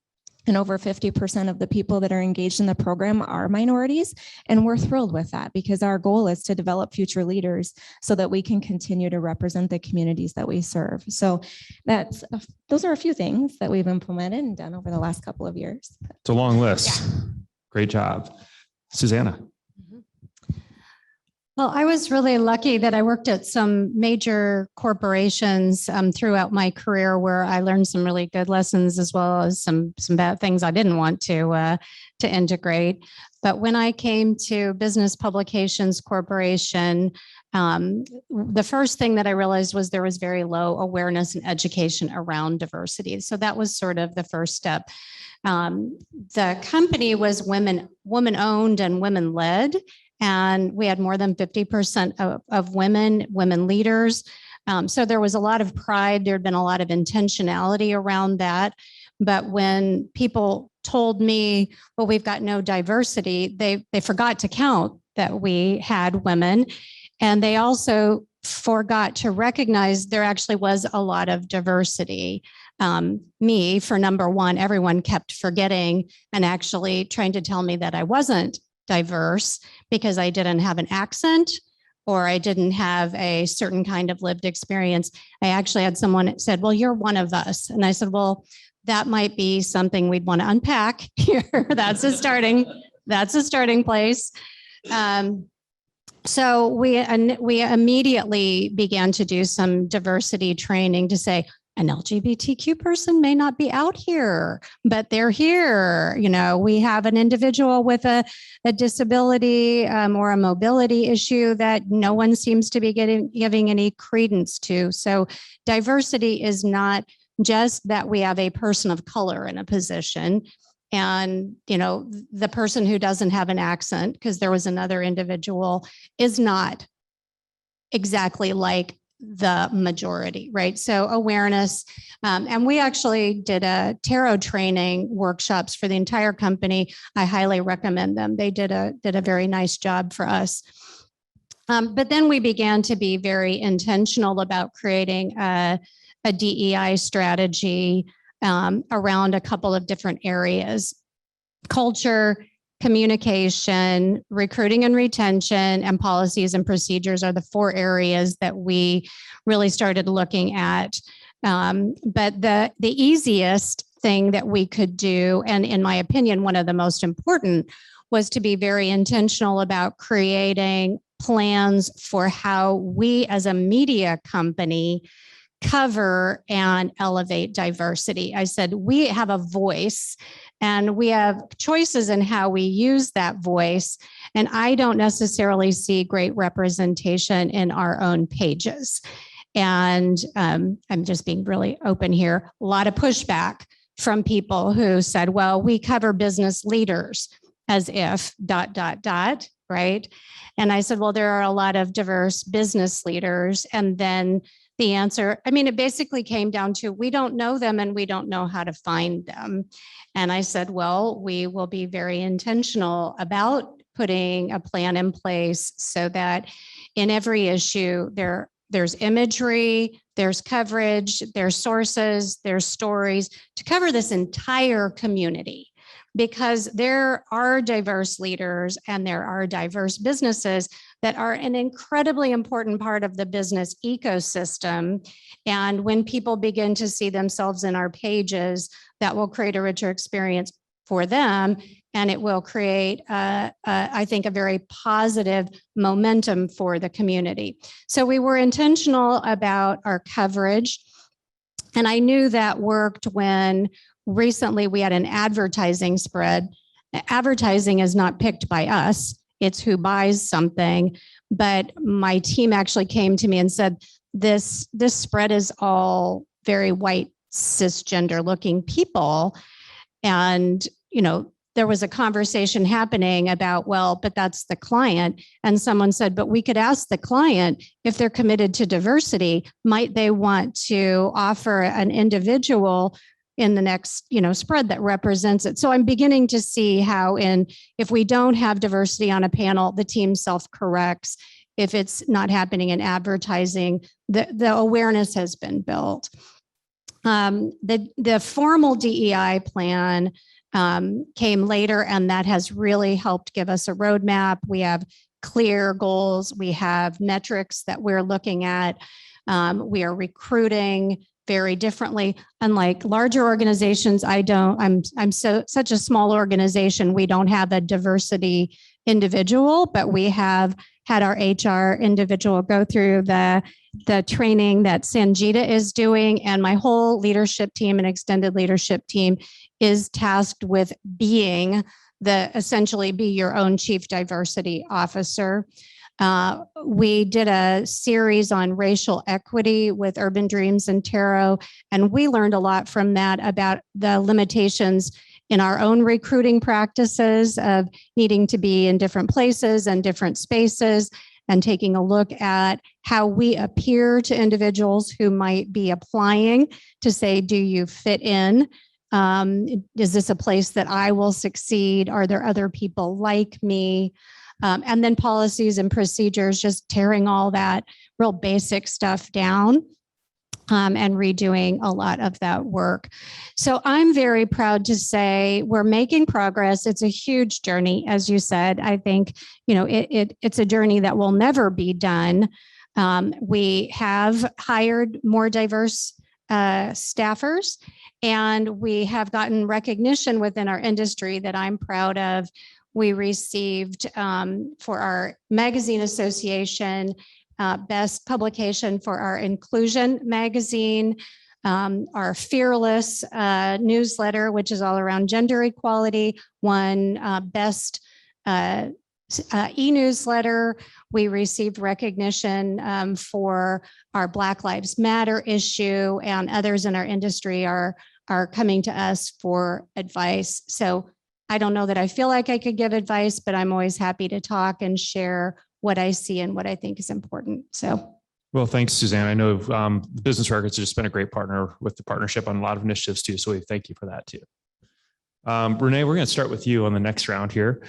And over 50% of the people that are engaged in the program are minorities. And we're thrilled with that because our goal is to develop future leaders so that we can continue to represent the communities that we serve. So those are a few things that we've implemented and done over the last couple of years. It's a long list. Yeah. Great job. Susanna. Well, I was really lucky that I worked at some major corporations throughout my career where I learned some really good lessons as well as some bad things I didn't want to integrate. But when I came to Business Publications Corporation, the first thing that I realized was there was very low awareness and education around diversity. So that was sort of the first step. The company was woman-owned and women-led. And we had more than 50% of women leaders. So there was a lot of pride. There had been a lot of intentionality around that. But when people told me, well, we've got no diversity, they forgot to count that we had women. And they also forgot to recognize there actually was a lot of diversity. Me, for number one, everyone kept forgetting and actually trying to tell me that I wasn't diverse because I didn't have an accent or I didn't have a certain kind of lived experience. I actually had someone that said, well, you're one of us. And I said, well, that might be something we'd want to unpack here. That's a starting place. So we immediately began to do some diversity training to say, an LGBTQ person may not be out here, but they're here. You know, we have an individual with a disability or a mobility issue that no one seems to be giving any credence to. So diversity is not just that we have a person of color in a position and, you know, the person who doesn't have an accent, because there was another individual, is not exactly like the majority, right? So awareness, and we actually did a tarot training workshops for the entire company. I highly recommend them. They did a very nice job for us. But then we began to be very intentional about creating a DEI strategy around a couple of different areas: culture, communication, recruiting and retention, and policies and procedures are the 4 areas that we really started looking at. But the easiest thing that we could do, and in my opinion, one of the most important, was to be very intentional about creating plans for how we as a media company cover and elevate diversity. I said, we have a voice and we have choices in how we use that voice. And I don't necessarily see great representation in our own pages. And I'm just being really open here. A lot of pushback from people who said, well, we cover business leaders as if ... right? And I said, well, there are a lot of diverse business leaders. And then the answer, I mean, it basically came down to, we don't know them and we don't know how to find them. And I said, well, we will be very intentional about putting a plan in place so that in every issue, there's imagery, there's coverage, there's sources, there's stories to cover this entire community. Because there are diverse leaders and there are diverse businesses that are an incredibly important part of the business ecosystem. And when people begin to see themselves in our pages, that will create a richer experience for them. And it will create, I think, a very positive momentum for the community. So we were intentional about our coverage. And I knew that worked when recently we had an advertising spread. Advertising is not picked by us. It's who buys something. But my team actually came to me and said, this spread is all very white, cisgender looking people. And, there was a conversation happening about, well, but that's the client. And someone said, but we could ask the client if they're committed to diversity, might they want to offer an individual in the next, spread that represents it. So I'm beginning to see how if we don't have diversity on a panel, the team self-corrects. If it's not happening in advertising, the awareness has been built. The formal DEI plan came later, and that has really helped give us a roadmap. We have clear goals. We have metrics that we're looking at. We are recruiting very differently. Unlike larger organizations, I'm such a small organization. We don't have a diversity individual, but we have had our HR individual go through the training that Sangeeta is doing, and my whole leadership team and extended leadership team is tasked with essentially be your own chief diversity officer. We did a series on racial equity with Urban Dreams and Tarot, and we learned a lot from that about the limitations in our own recruiting practices of needing to be in different places and different spaces, and taking a look at how we appear to individuals who might be applying to say, do you fit in? Is this a place that I will succeed? Are there other people like me? And then policies and procedures, just tearing all that real basic stuff down. And redoing a lot of that work. So I'm very proud to say we're making progress. It's a huge journey, as you said. I think, it's a journey that will never be done. We have hired more diverse staffers, and we have gotten recognition within our industry that I'm proud of. We received for our magazine association, best publication for our inclusion magazine, our Fearless newsletter, which is all around gender equality, won best e-newsletter. We received recognition for our Black Lives Matter issue, and others in our industry are coming to us for advice. So I don't know that I feel like I could give advice, but I'm always happy to talk and share what I see and what I think is important. So. Well, thanks, Suzanne. I know the Business Records has just been a great partner with the partnership on a lot of initiatives too. So we thank you for that too. Renee, we're going to start with you on the next round here.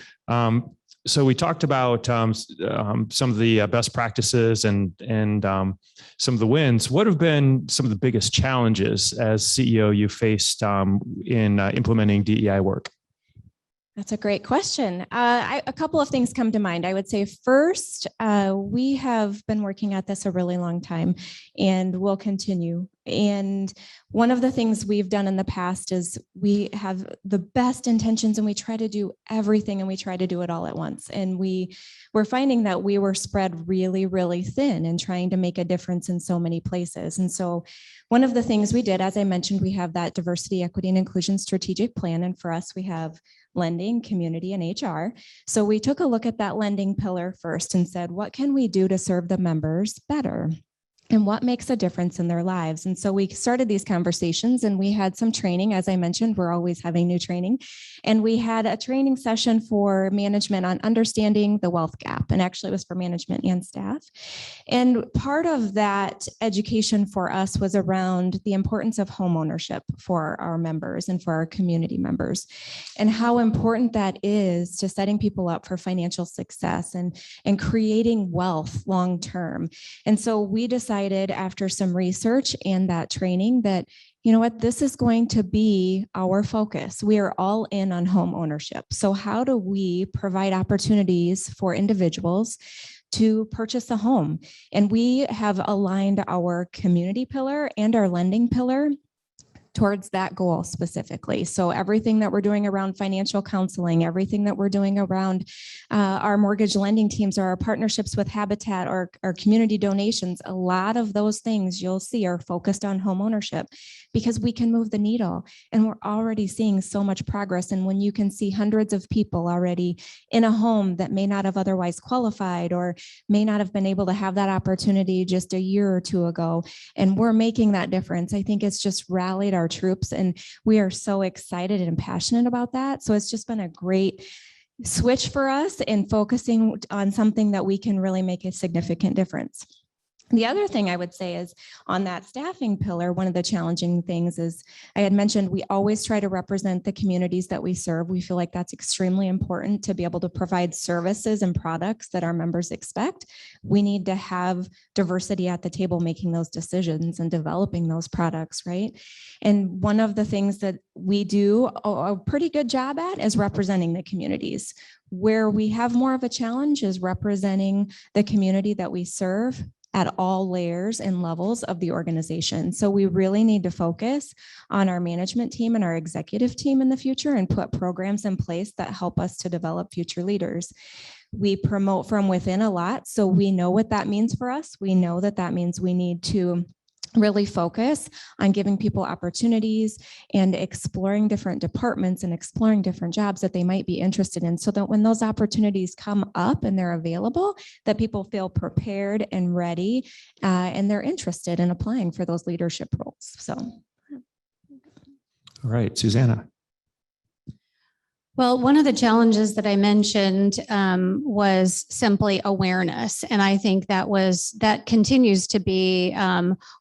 So we talked about some of the best practices and some of the wins. What have been some of the biggest challenges as CEO you faced in implementing DEI work? That's a great question. A couple of things come to mind. I would say first, we have been working at this a really long time and will continue. And one of the things we've done in the past is we have the best intentions and we try to do everything and we try to do it all at once. And we're finding that we were spread really, really thin and trying to make a difference in so many places. And so one of the things we did, as I mentioned, we have that diversity, equity, and inclusion strategic plan. And for us, we have lending, community, and HR. So we took a look at that lending pillar first and said, what can we do to serve the members better? And what makes a difference in their lives? And so we started these conversations and we had some training. As I mentioned, we're always having new training. And we had a training session for management on understanding the wealth gap. And actually it was for management and staff. And part of that education for us was around the importance of home ownership for our members and for our community members, and how important that is to setting people up for financial success and creating wealth long term. And so we decided after some research and that training that, you know what, this is going to be our focus. We are all in on home ownership. So how do we provide opportunities for individuals to purchase a home? And we have aligned our community pillar and our lending pillar towards that goal specifically. So everything that we're doing around financial counseling, everything that we're doing around our mortgage lending teams or our partnerships with Habitat or our community donations, a lot of those things you'll see are focused on home ownership because we can move the needle and we're already seeing so much progress. And when you can see hundreds of people already in a home that may not have otherwise qualified or may not have been able to have that opportunity just a year or two ago, and we're making that difference, I think it's just rallied our troops and we are so excited and passionate about that. So it's just been a great switch for us in focusing on something that we can really make a significant difference. The other thing I would say is on that staffing pillar, one of the challenging things is I had mentioned we always try to represent the communities that we serve. We feel like that's extremely important to be able to provide services and products that our members expect. We need to have diversity at the table making those decisions and developing those products, right? And one of the things that we do a pretty good job at is representing the communities. Where we have more of a challenge is representing the community that we serve at all layers and levels of the organization. So we really need to focus on our management team and our executive team in the future and put programs in place that help us to develop future leaders. We promote from within a lot, so we know what that means for us. We know that that means we need to really focus on giving people opportunities and exploring different departments and exploring different jobs that they might be interested in so that when those opportunities come up and they're available, that people feel prepared and ready and they're interested in applying for those leadership roles. So. All right, Susanna. Well, one of the challenges that I mentioned was simply awareness. And I think that continues to be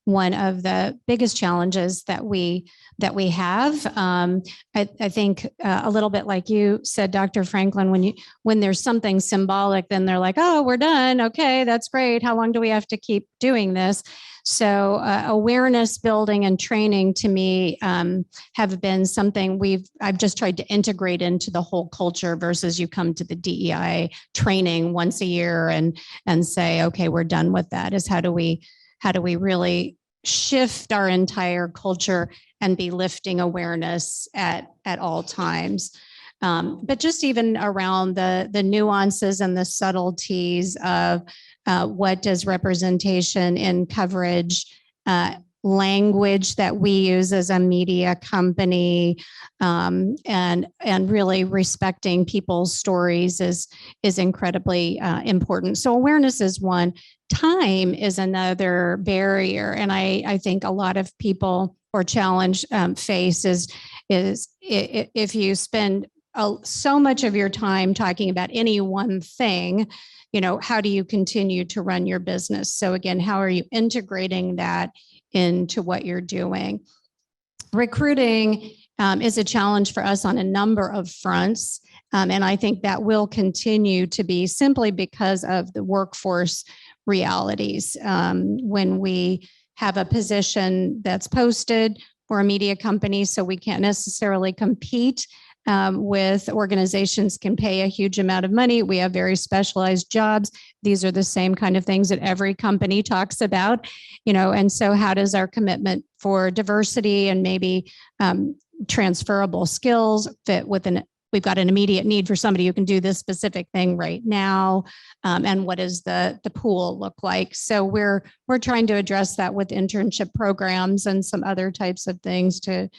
one of the biggest challenges that we have. I think a little bit like you said, Dr. Franklin, when there's something symbolic, then they're like, oh, we're done. Okay, that's great. How long do we have to keep doing this? So awareness building and training to me have been something I've just tried to integrate into the whole culture versus you come to the DEI training once a year and say, okay, we're done with that. Is how do we really shift our entire culture and be lifting awareness at all times. But just even around the nuances and the subtleties of what does representation in coverage, language that we use as a media company, and really respecting people's stories is incredibly important. So awareness is one. Time is another barrier, and I think a lot of people or challenge face is if you spend so much of your time talking about any one thing, how do you continue to run your business? So again, how are you integrating that into what you're doing? Recruiting is a challenge for us on a number of fronts. And I think that will continue to be simply because of the workforce realities. When we have a position that's posted for a media company, so we can't necessarily compete with organizations can pay a huge amount of money. We have very specialized jobs. These are the same kind of things that every company talks about, and so how does our commitment for diversity and maybe transferable skills fit within? We've got an immediate need for somebody who can do this specific thing right now. And what does the pool look like? So we're trying to address that with internship programs and some other types of things to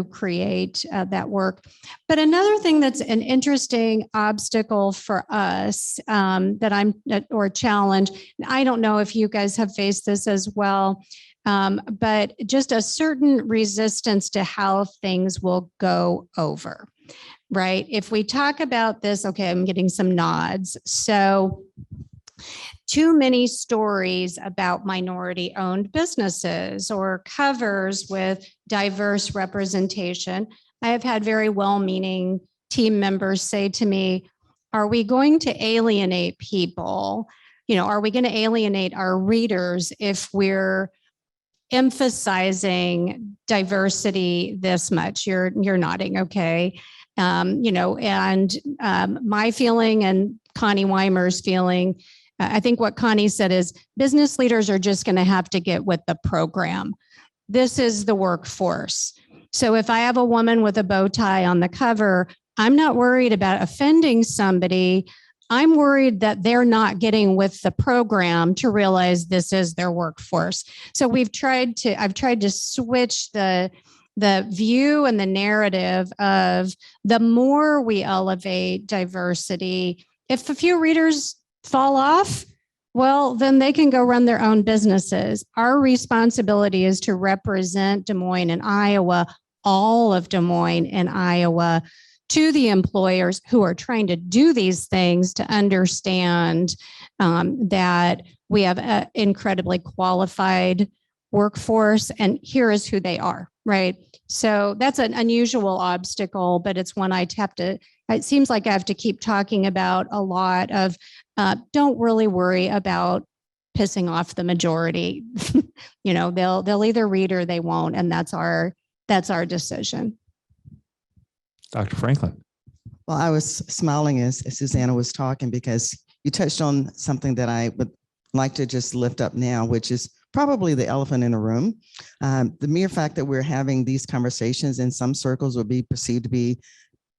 create that work. But another thing that's an interesting obstacle for us or challenge, I don't know if you guys have faced this as well, but just a certain resistance to how things will go over. Right? If we talk about this, okay, I'm getting some nods. So too many stories about minority-owned businesses or covers with diverse representation. I have had very well-meaning team members say to me, are we going to alienate people? Are we going to alienate our readers if we're emphasizing diversity this much? You're nodding, okay. And my feeling and Connie Weimer's feeling, I think what Connie said is business leaders are just going to have to get with the program. this is the workforce. So if I have a woman with a bow tie on the cover, I'm not worried about offending somebody. I'm worried that they're not getting with the program to realize this is their workforce. So I've tried to switch the view and the narrative of the more we elevate diversity, if a few readers fall off, well, then they can go run their own businesses. Our responsibility is to represent Des Moines and Iowa, all of Des Moines and Iowa, to the employers who are trying to do these things to understand that we have an incredibly qualified workforce, and here is who they are, right? So that's an unusual obstacle, but it's one it seems like I have to keep talking about a lot of, don't really worry about pissing off the majority. They'll either read or they won't, and that's our decision. Dr. Franklin. Well, I was smiling as Susanna was talking because you touched on something that I would like to just lift up now, which is probably the elephant in the room. The mere fact that we're having these conversations in some circles would be perceived to be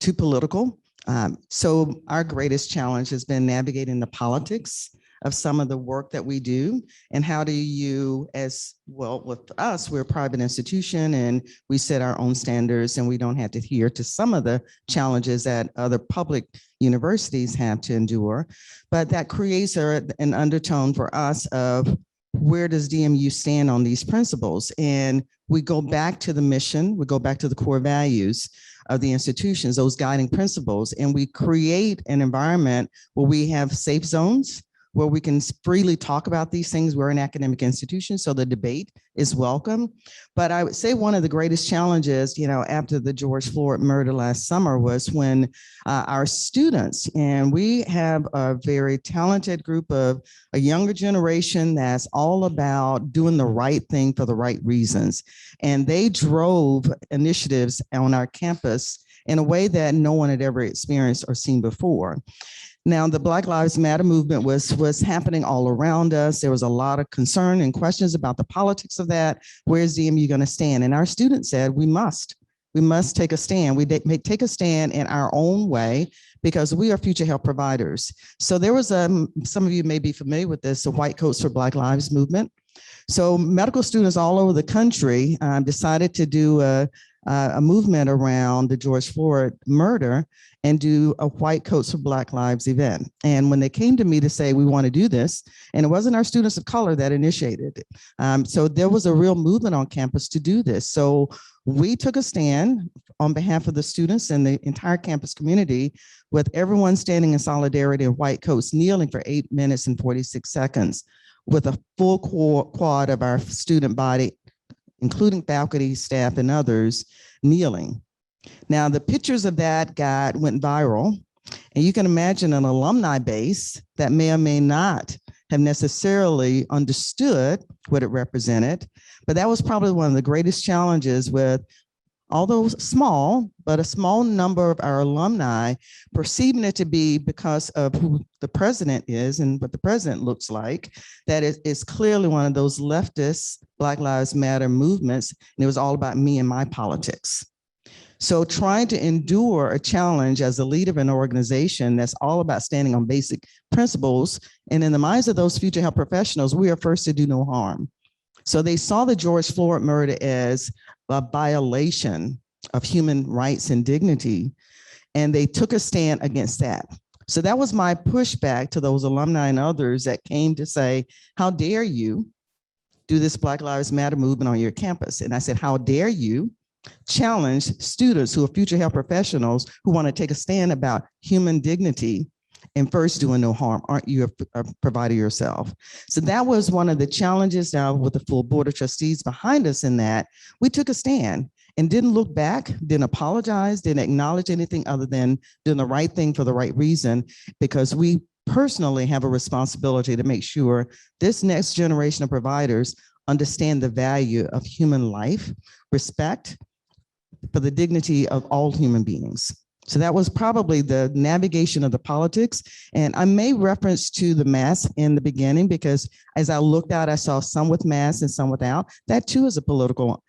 too political. So our greatest challenge has been navigating the politics of some of the work that we do, and how do you, as well, with us, we're a private institution and we set our own standards, and we don't have to adhere to some of the challenges that other public universities have to endure. But that creates an undertone for us of where does DMU stand on these principles? And we go back to the mission, we go back to the core values of the institutions, those guiding principles, and we create an environment where we have safe zones, where we can freely talk about these things. We're an academic institution, so the debate is welcome. But I would say one of the greatest challenges, after the George Floyd murder last summer, was when our students, and we have a very talented group of a younger generation that's all about doing the right thing for the right reasons. And they drove initiatives on our campus in a way that no one had ever experienced or seen before. Now, the Black Lives Matter movement was happening all around us. There was a lot of concern and questions about the politics of that. Where's DMU going to stand? And our students said, we must take a stand. We take a stand in our own way because we are future health providers. So there was some of you may be familiar with this, the White Coats for Black Lives movement. So medical students all over the country decided to do a movement around the George Floyd murder and do a White Coats for Black Lives event. And when they came to me to say, we want to do this, and it wasn't our students of color that initiated it. So there was a real movement on campus to do this. So we took a stand on behalf of the students and the entire campus community, with everyone standing in solidarity in white coats, kneeling for 8 minutes and 46 seconds, with a full quad of our student body, including faculty, staff, and others, kneeling. Now, the pictures of that went viral, and you can imagine an alumni base that may or may not have necessarily understood what it represented, but that was probably one of the greatest challenges with, although small, but a small number of our alumni perceiving it to be because of who the president is and what the president looks like, that it is clearly one of those leftist Black Lives Matter movements, and it was all about me and my politics. So trying to endure a challenge as a leader of an organization that's all about standing on basic principles, and in the minds of those future health professionals, we are first to do no harm. So they saw the George Floyd murder as a violation of human rights and dignity, and they took a stand against that. So that was my pushback to those alumni and others that came to say, how dare you do this Black Lives Matter movement on your campus? And I said, how dare you challenge students who are future health professionals who want to take a stand about human dignity and first doing no harm? Aren't you a provider yourself? So that was one of the challenges. Now, with the full board of trustees behind us in that, we took a stand and didn't look back, didn't apologize, didn't acknowledge anything other than doing the right thing for the right reason, because we personally have a responsibility to make sure this next generation of providers understand the value of human life, respect for the dignity of all human beings. So that was probably the navigation of the politics. And I made reference to the mask in the beginning, because as I looked out, I saw some with masks and some without. That too is a political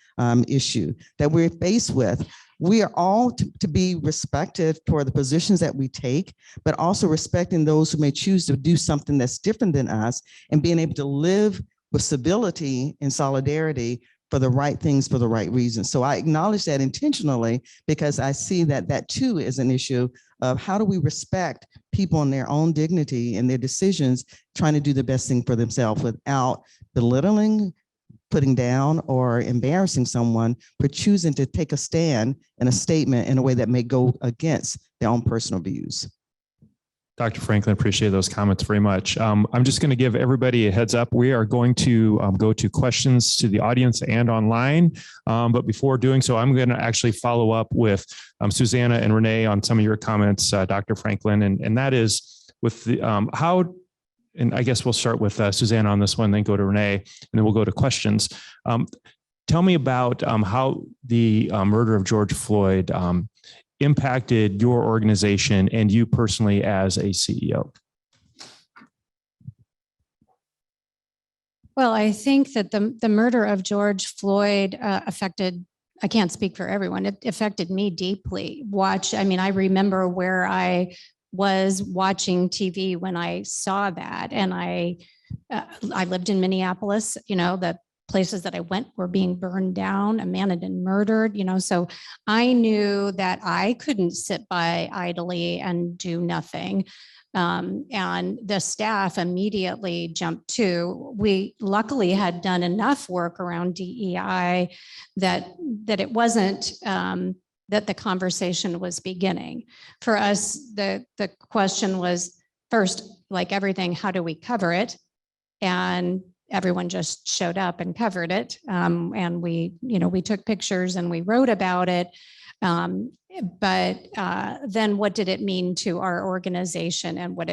issue that we're faced with. We are all to be respected for the positions that we take, but also respecting those who may choose to do something that's different than us, and being able to live with civility and solidarity for the right things for the right reasons. So I acknowledge that intentionally, because I see that that too is an issue of how do we respect people in their own dignity and their decisions, trying to do the best thing for themselves without belittling, putting down, or embarrassing someone for choosing to take a stand and a statement in a way that may go against their own personal views. Dr. Franklin, appreciate those comments very much. I'm just going to give everybody a heads up. We are going to go to questions to the audience and online. But before doing so, I'm going to actually follow up with Susanna and Renee on some of your comments, Dr. Franklin, and that is with the how, and I guess we'll start with Susanna on this one, then go to Renee, and then we'll go to questions. Tell me about how the murder of George Floyd impacted your organization and you personally as a CEO. Well, I think that the murder of George Floyd affected, I can't speak for everyone, it affected me deeply. I remember where I was watching TV when I saw that, and I lived in Minneapolis. The places that I went were being burned down. A man had been murdered. So I knew that I couldn't sit by idly and do nothing. And the staff immediately jumped to. We luckily had done enough work around DEI that it wasn't. That the conversation was beginning. For us, the question was first, like everything, how do we cover it? And everyone just showed up and covered it. And we took pictures and we wrote about it. But then what did it mean to our organization, and what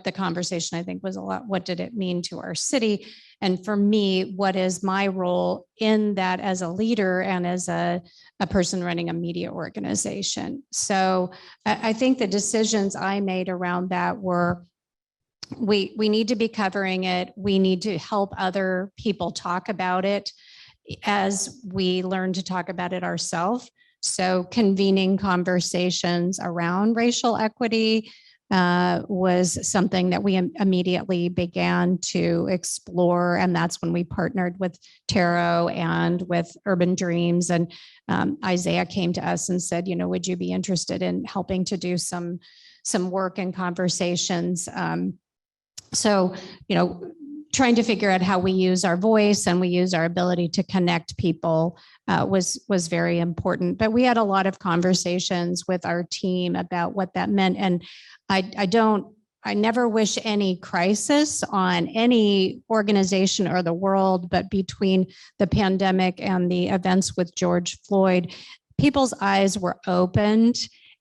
the conversation I think was a lot, what did it mean to our city? And for me, what is my role in that as a leader and as a person running a media organization? So I think the decisions I made around that were, we need to be covering it. We need to help other people talk about it as we learn to talk about it ourselves. So convening conversations around racial equity was something that we immediately began to explore. And that's when we partnered with Taro and with Urban Dreams. And Isaiah came to us and said, would you be interested in helping to do some work and conversations? So, trying to figure out how we use our voice and we use our ability to connect people was very important. But we had a lot of conversations with our team about what that meant. And I never wish any crisis on any organization or the world, but between the pandemic and the events with George Floyd, people's eyes were opened.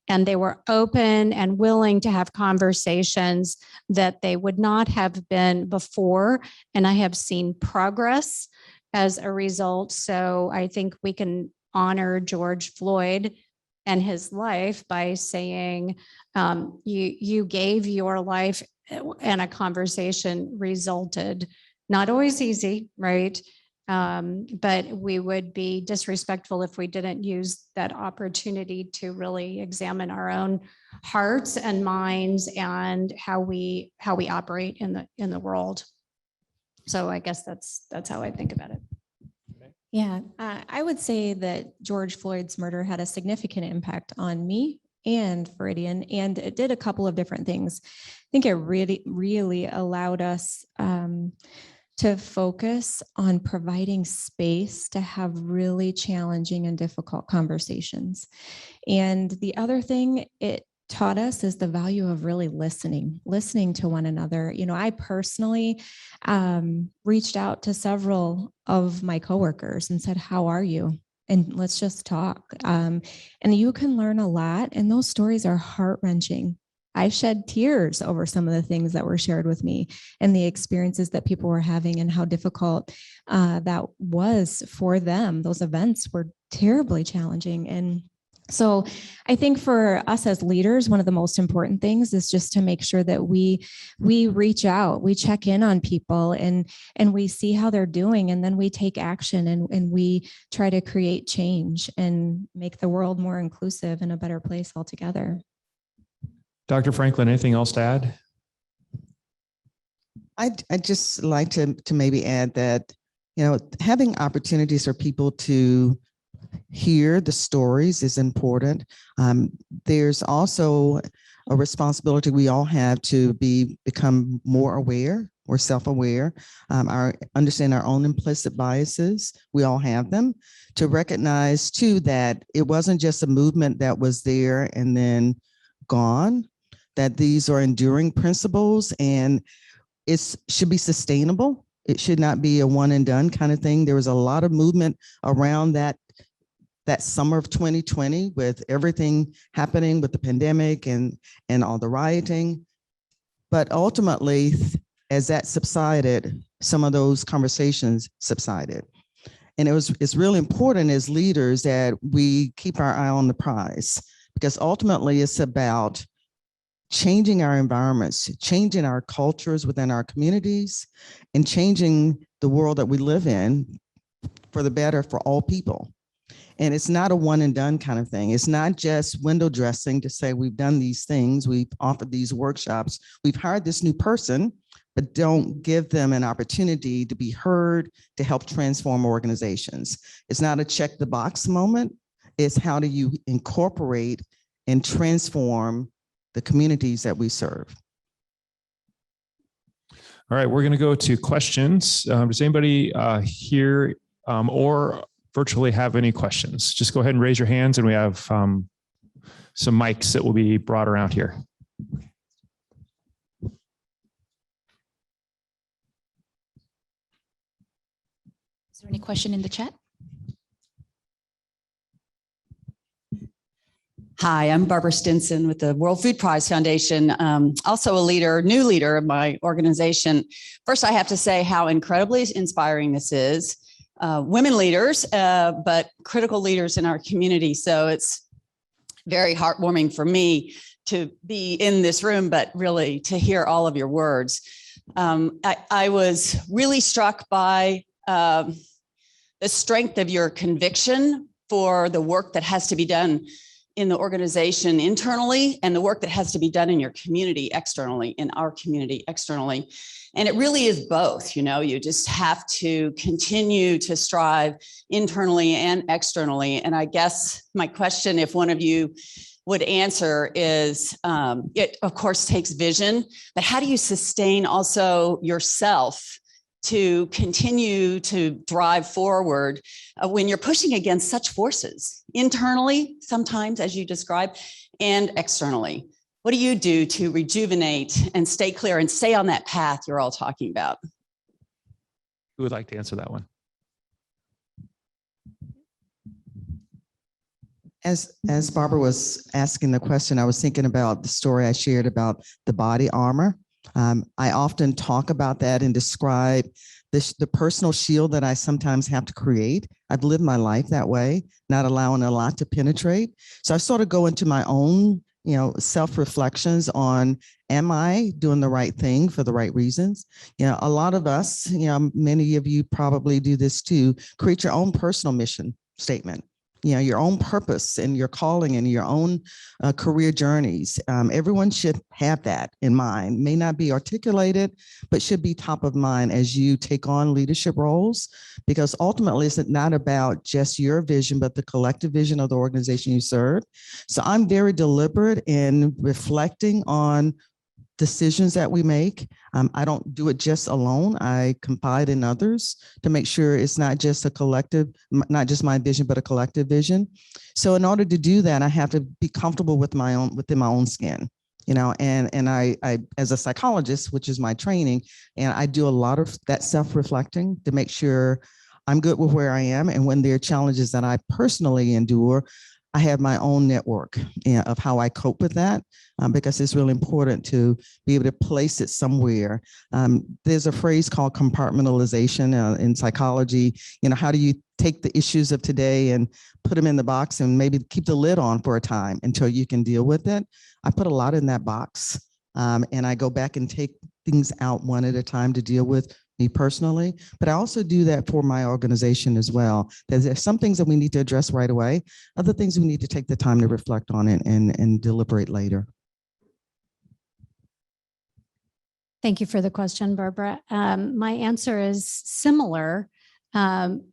And they were open and willing to have conversations that they would not have been before. And I have seen progress as a result. So I think we can honor George Floyd and his life by saying, you gave your life, and a conversation resulted. Not always easy, right? But we would be disrespectful if we didn't use that opportunity to really examine our own hearts and minds and how we operate in the world. So I guess that's how I think about it. Yeah, I would say that George Floyd's murder had a significant impact on me and Veridian, and it did a couple of different things. I think it really allowed us to focus on providing space to have really challenging and difficult conversations. And the other thing it taught us is the value of really listening to one another. I personally reached out to several of my coworkers and said, how are you? And let's just talk. And you can learn a lot. And those stories are heart-wrenching. I shed tears over some of the things that were shared with me and the experiences that people were having and how difficult that was for them. Those events were terribly challenging. And So I think for us as leaders, one of the most important things is just to make sure that we reach out, we check in on people and we see how they're doing, and then we take action and we try to create change and make the world more inclusive and a better place altogether. Dr. Franklin, anything else to add? I'd just like to maybe add that, you know, having opportunities for people to hear the stories is important. There's also a responsibility we all have to become more aware or self-aware, understand our own implicit biases. We all have them. To recognize too that it wasn't just a movement that was there and then gone, that these are enduring principles and it should be sustainable. It should not be a one and done kind of thing. There was a lot of movement around that summer of 2020 with everything happening with the pandemic and all the rioting. But ultimately, as that subsided, some of those conversations subsided. And it's really important as leaders that we keep our eye on the prize, because ultimately it's about changing our environments, changing our cultures within our communities, and changing the world that we live in for the better for all people. And it's not a one and done kind of thing. It's not just window dressing to say we've done these things, we've offered these workshops, we've hired this new person, but don't give them an opportunity to be heard, to help transform organizations. It's not a check the box moment. It's how do you incorporate and transform the communities that we serve. All right, we're going to go to questions. Does anybody here or virtually have any questions? Just go ahead and raise your hands, and we have some mics that will be brought around here. Is there any question in the chat? Hi, I'm Barbara Stinson with the World Food Prize Foundation, also a new leader of my organization. First, I have to say how incredibly inspiring this is. Women leaders, but critical leaders in our community. So it's very heartwarming for me to be in this room, but really to hear all of your words. I was really struck by the strength of your conviction for the work that has to be done in the organization internally and the work that has to be done in your community externally, in our community externally. And it really is both, you know, you just have to continue to strive internally and externally. And I guess my question, if one of you would answer, is it of course takes vision, but how do you sustain also yourself to continue to drive forward when you're pushing against such forces internally, sometimes as you described, and externally? What do you do to rejuvenate and stay clear and stay on that path you're all talking about? Who would like to answer that one? As Barbara was asking the question, I was thinking about the story I shared about the body armor. I often talk about that and describe the personal shield that I sometimes have to create. I've lived my life that way, not allowing a lot to penetrate. So I sort of go into my own, you know, self-reflections on, am I doing the right thing for the right reasons? You know, a lot of us, you know, many of you probably do this too, create your own personal mission statement. You know, your own purpose and your calling and your own career journeys. Everyone should have that in mind. May not be articulated, but should be top of mind as you take on leadership roles, because ultimately it's not about just your vision, but the collective vision of the organization you serve. So I'm very deliberate in reflecting on decisions that we make. I don't do it just alone. I confide in others to make sure it's not just a collective, not just my vision, but a collective vision. So in order to do that, I have to be comfortable with within my own skin, you know, and I as a psychologist, which is my training, and I do a lot of that self-reflecting to make sure I'm good with where I am. And when there are challenges that I personally endure, I have my own network of how I cope with that, because it's really important to be able to place it somewhere. There's a phrase called compartmentalization in psychology. How do you take the issues of today and put them in the box and maybe keep the lid on for a time until you can deal with it? I put a lot in that box, and I go back and take things out one at a time to deal with me personally, but I also do that for my organization as well. There's some things that we need to address right away, other things we need to take the time to reflect on it and deliberate later. Thank you for the question, Barbara. My answer is similar.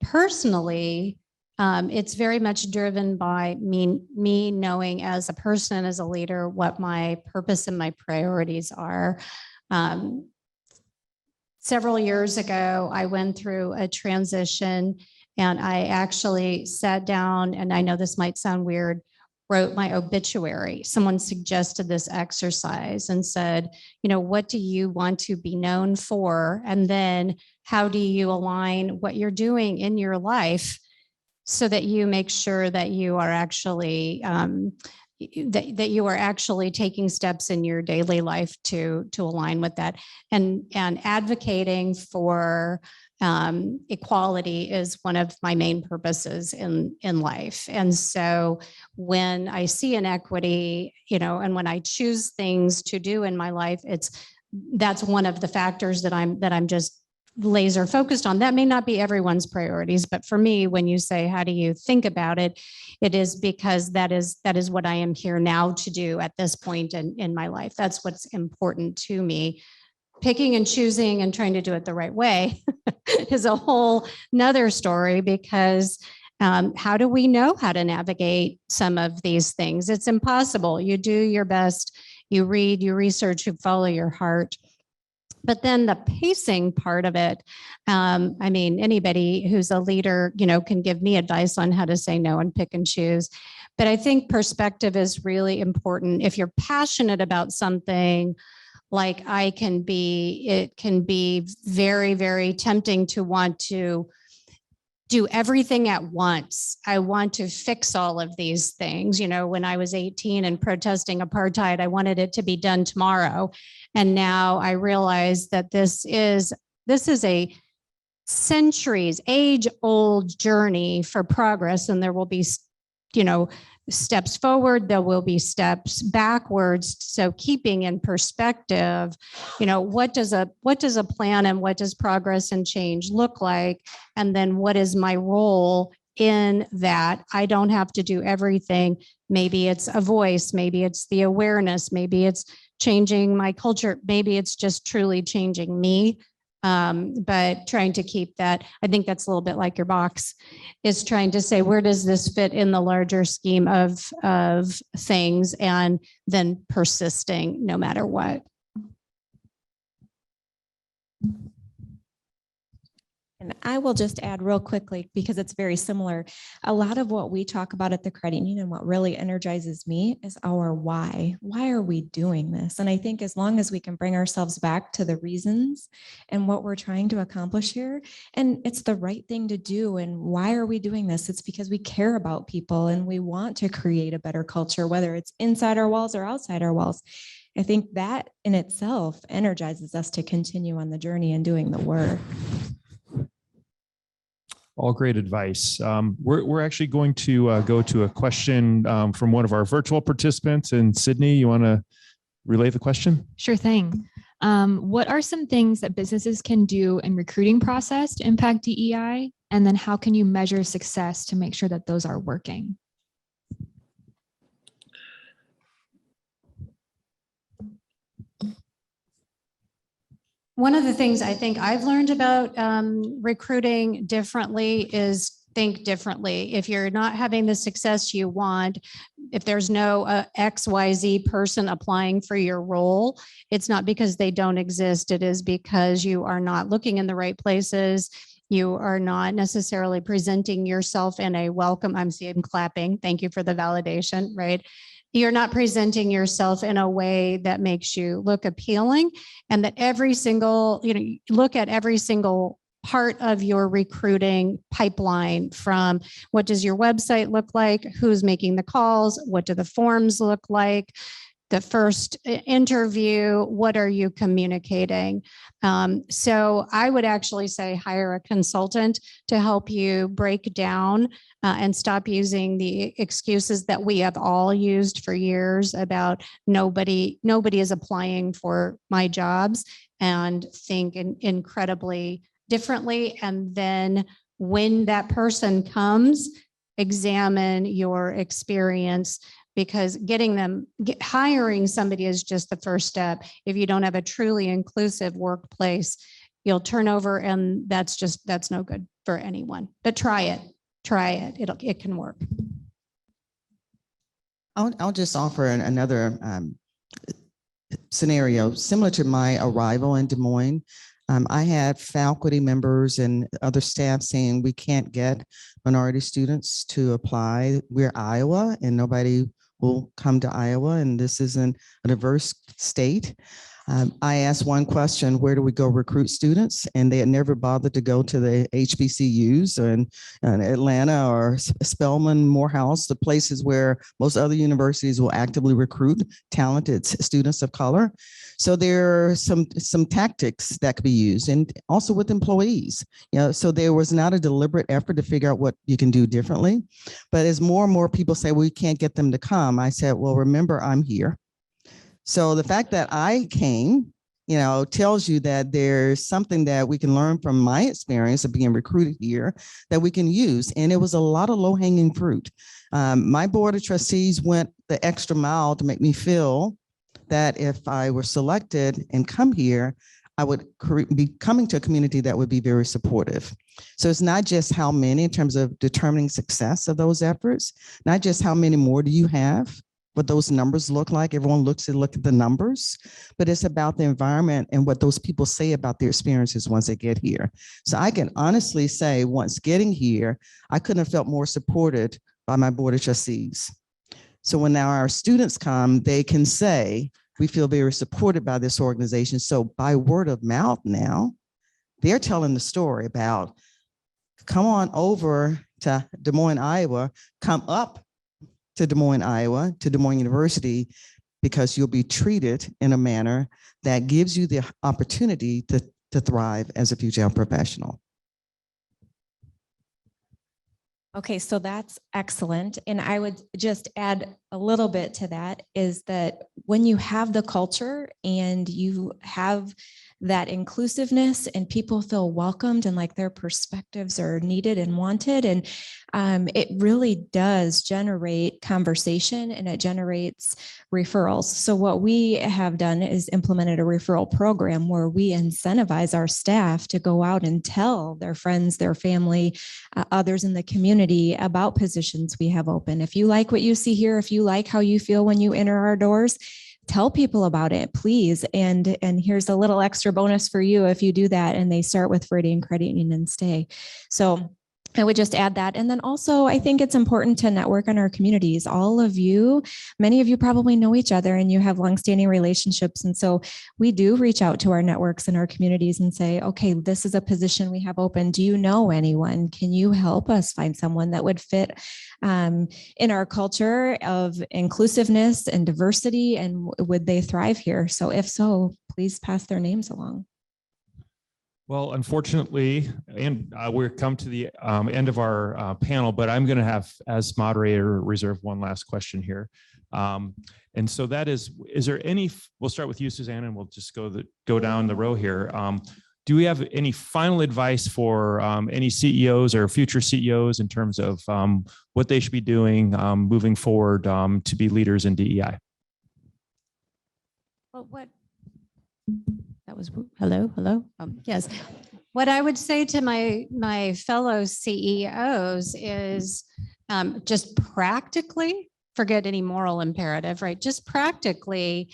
Personally, it's very much driven by me knowing as a person, as a leader, what my purpose and my priorities are. Several years ago, I went through a transition and I actually sat down, and I know this might sound weird, wrote my obituary. Someone suggested this exercise and said, what do you want to be known for? And then how do you align what you're doing in your life so that you make sure that you are actually that you are actually taking steps in your daily life to align with that, and advocating for equality is one of my main purposes in life. And so when I see inequity, and when I choose things to do in my life, that's one of the factors that I'm just laser focused on. That may not be everyone's priorities, but for me, when you say, how do you think about it? It is because that is what I am here now to do at this point in my life. That's what's important to me. Picking and choosing and trying to do it the right way is a whole nother story, because how do we know how to navigate some of these things? It's impossible. You do your best, you read, you research, you follow your heart. But then the pacing part of it, anybody who's a leader, can give me advice on how to say no and pick and choose. But I think perspective is really important. If you're passionate about something, like it can be very, very tempting to want to do everything at once. I want to fix all of these things. When I was 18 and protesting apartheid, I wanted it to be done tomorrow. And now I realize that this is a centuries, age-old journey for progress, and there will be, steps forward, there will be steps backwards. So keeping in perspective, what does a plan and what does progress and change look like? And then what is my role in that? I don't have to do everything. Maybe it's a voice, maybe it's the awareness, maybe it's changing my culture, maybe it's just truly changing me. But trying to keep that, I think that's a little bit like your box, is trying to say, where does this fit in the larger scheme of things, and then persisting no matter what. And I will just add real quickly, because it's very similar. A lot of what we talk about at the credit union and what really energizes me is our why. Why are we doing this? And I think as long as we can bring ourselves back to the reasons and what we're trying to accomplish here, and it's the right thing to do. And why are we doing this? It's because we care about people and we want to create a better culture, whether it's inside our walls or outside our walls. I think that in itself energizes us to continue on the journey and doing the work. All great advice. We're actually going to go to a question from one of our virtual participants in Sydney. You want to relay the question? Sure thing. What are some things that businesses can do in recruiting process to impact DEI? And then how can you measure success to make sure that those are working? One of the things I think I've learned about recruiting differently is think differently. If you're not having the success you want, if there's no XYZ person applying for your role, it's not because they don't exist. It is because you are not looking in the right places. You are not necessarily presenting yourself in a welcome. I'm clapping. Thank you for the validation, right? You're not presenting yourself in a way that makes you look appealing, and that every single, look at every single part of your recruiting pipeline, from what does your website look like, who's making the calls, what do the forms look like, the first interview, what are you communicating? So I would actually say hire a consultant to help you break down and stop using the excuses that we have all used for years about nobody is applying for my jobs, and think incredibly differently. And then when that person comes, examine your experience, because hiring somebody is just the first step. If you don't have a truly inclusive workplace, you'll turn over, and that's no good for anyone. But try it. It can work. I'll just offer another scenario similar to my arrival in Des Moines. I had faculty members and other staff saying we can't get minority students to apply. We're Iowa and nobody will come to Iowa, and this isn't a diverse state. I asked one question, where do we go recruit students? And they had never bothered to go to the HBCUs in Atlanta or Spelman, Morehouse, the places where most other universities will actively recruit talented students of color. So there are some tactics that could be used, and also with employees. So there was not a deliberate effort to figure out what you can do differently. But as more and more people say, well, we can't get them to come, I said, well, remember, I'm here. So the fact that I came, tells you that there's something that we can learn from my experience of being recruited here that we can use. And it was a lot of low-hanging fruit. My board of trustees went the extra mile to make me feel that if I were selected and come here, I would be coming to a community that would be very supportive. So it's not just how many in terms of determining success of those efforts, not just how many more do you have, what those numbers look like. Everyone look at the numbers, but it's about the environment and what those people say about their experiences once they get here. So I can honestly say, once getting here, I couldn't have felt more supported by my board of trustees. So when now our students come, they can say, we feel very supported by this organization. So by word of mouth now, they're telling the story about, come on over to Des Moines, Iowa, come up to Des Moines, Iowa, to Des Moines University, because you'll be treated in a manner that gives you the opportunity to thrive as a future health professional. Okay, so that's excellent. And I would just add a little bit to that, is that when you have the culture and you have that inclusiveness and people feel welcomed and like their perspectives are needed and wanted, and it really does generate conversation and it generates referrals. So what we have done is implemented a referral program where we incentivize our staff to go out and tell their friends, their family, others in the community about positions we have open. If you like what you see here, if you like how you feel when you enter our doors, tell people about it, please. And here's a little extra bonus for you if you do that. And they start with Veridian credit union and stay. So I would just add that. And then also, I think it's important to network in our communities. All of you, many of you probably know each other and you have longstanding relationships. And so we do reach out to our networks in our communities and say, okay, this is a position we have open. Do you know anyone? Can you help us find someone that would fit in our culture of inclusiveness and diversity? And would they thrive here? So if so, please pass their names along. Well, unfortunately, and we're come to the end of our panel, but I'm going to have, as moderator, reserve one last question here. And so that is there any, we'll start with you, Susanna, and we'll just go down the row here. Do we have any final advice for any CEOs or future CEOs in terms of what they should be doing moving forward to be leaders in DEI? Well, that was hello. Yes. What I would say to my fellow CEOs is just practically, forget any moral imperative, right? Just practically,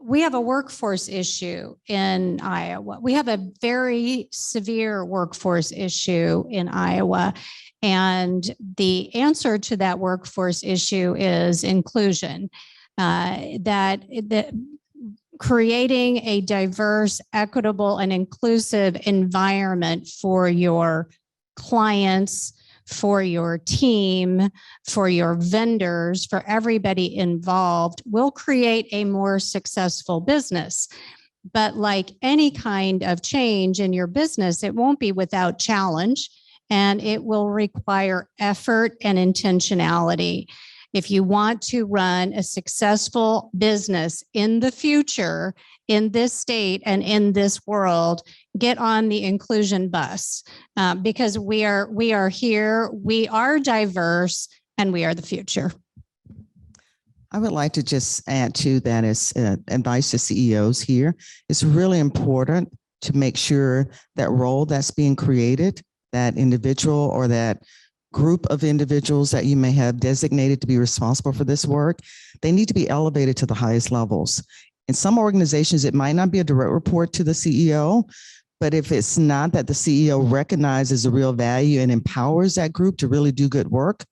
we have a workforce issue in Iowa. We have a very severe workforce issue in Iowa. And the answer to that workforce issue is inclusion. That creating a diverse, equitable, and inclusive environment for your clients, for your team, for your vendors, for everybody involved will create a more successful business. But like any kind of change in your business, it won't be without challenge, and it will require effort and intentionality. If you want to run a successful business in the future, in this state and in this world, get on the inclusion bus because we are here, we are diverse, and we are the future. I would like to just add to that as advice to CEOs here. It's really important to make sure that role that's being created, that individual or that group of individuals that you may have designated to be responsible for this work, they need to be elevated to the highest levels. In some organizations, it might not be a direct report to the CEO, but if it's not that the CEO recognizes the real value and empowers that group to really do good work,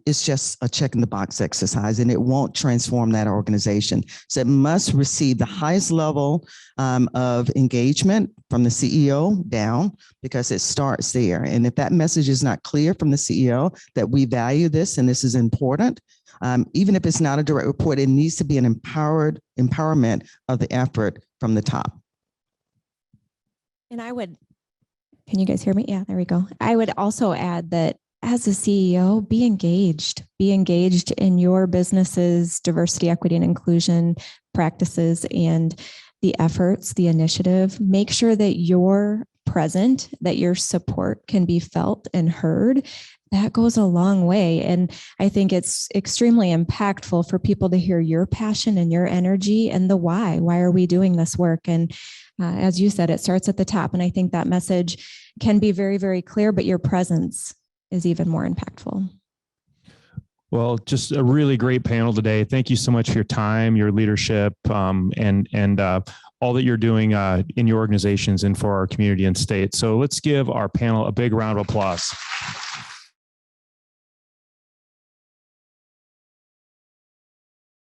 it's just a check in the box exercise and it won't transform that organization. So it must receive the highest level of engagement from the CEO down because it starts there. And if that message is not clear from the CEO that we value this and this is important, even if it's not a direct report, it needs to be an empowerment of the effort from the top. And can you guys hear me? Yeah, there we go. I would also add that as a CEO, be engaged in your business's diversity, equity, and inclusion practices and the efforts, the initiative. Make sure that you're present, that your support can be felt and heard. That goes a long way. And I think it's extremely impactful for people to hear your passion and your energy and the why. Why are we doing this work? And as you said, it starts at the top. And I think that message can be very, very clear, but your presence is even more impactful. Well, just a really great panel today. Thank you so much for your time, your leadership, and all that you're doing in your organizations and for our community and state. So let's give our panel a big round of applause.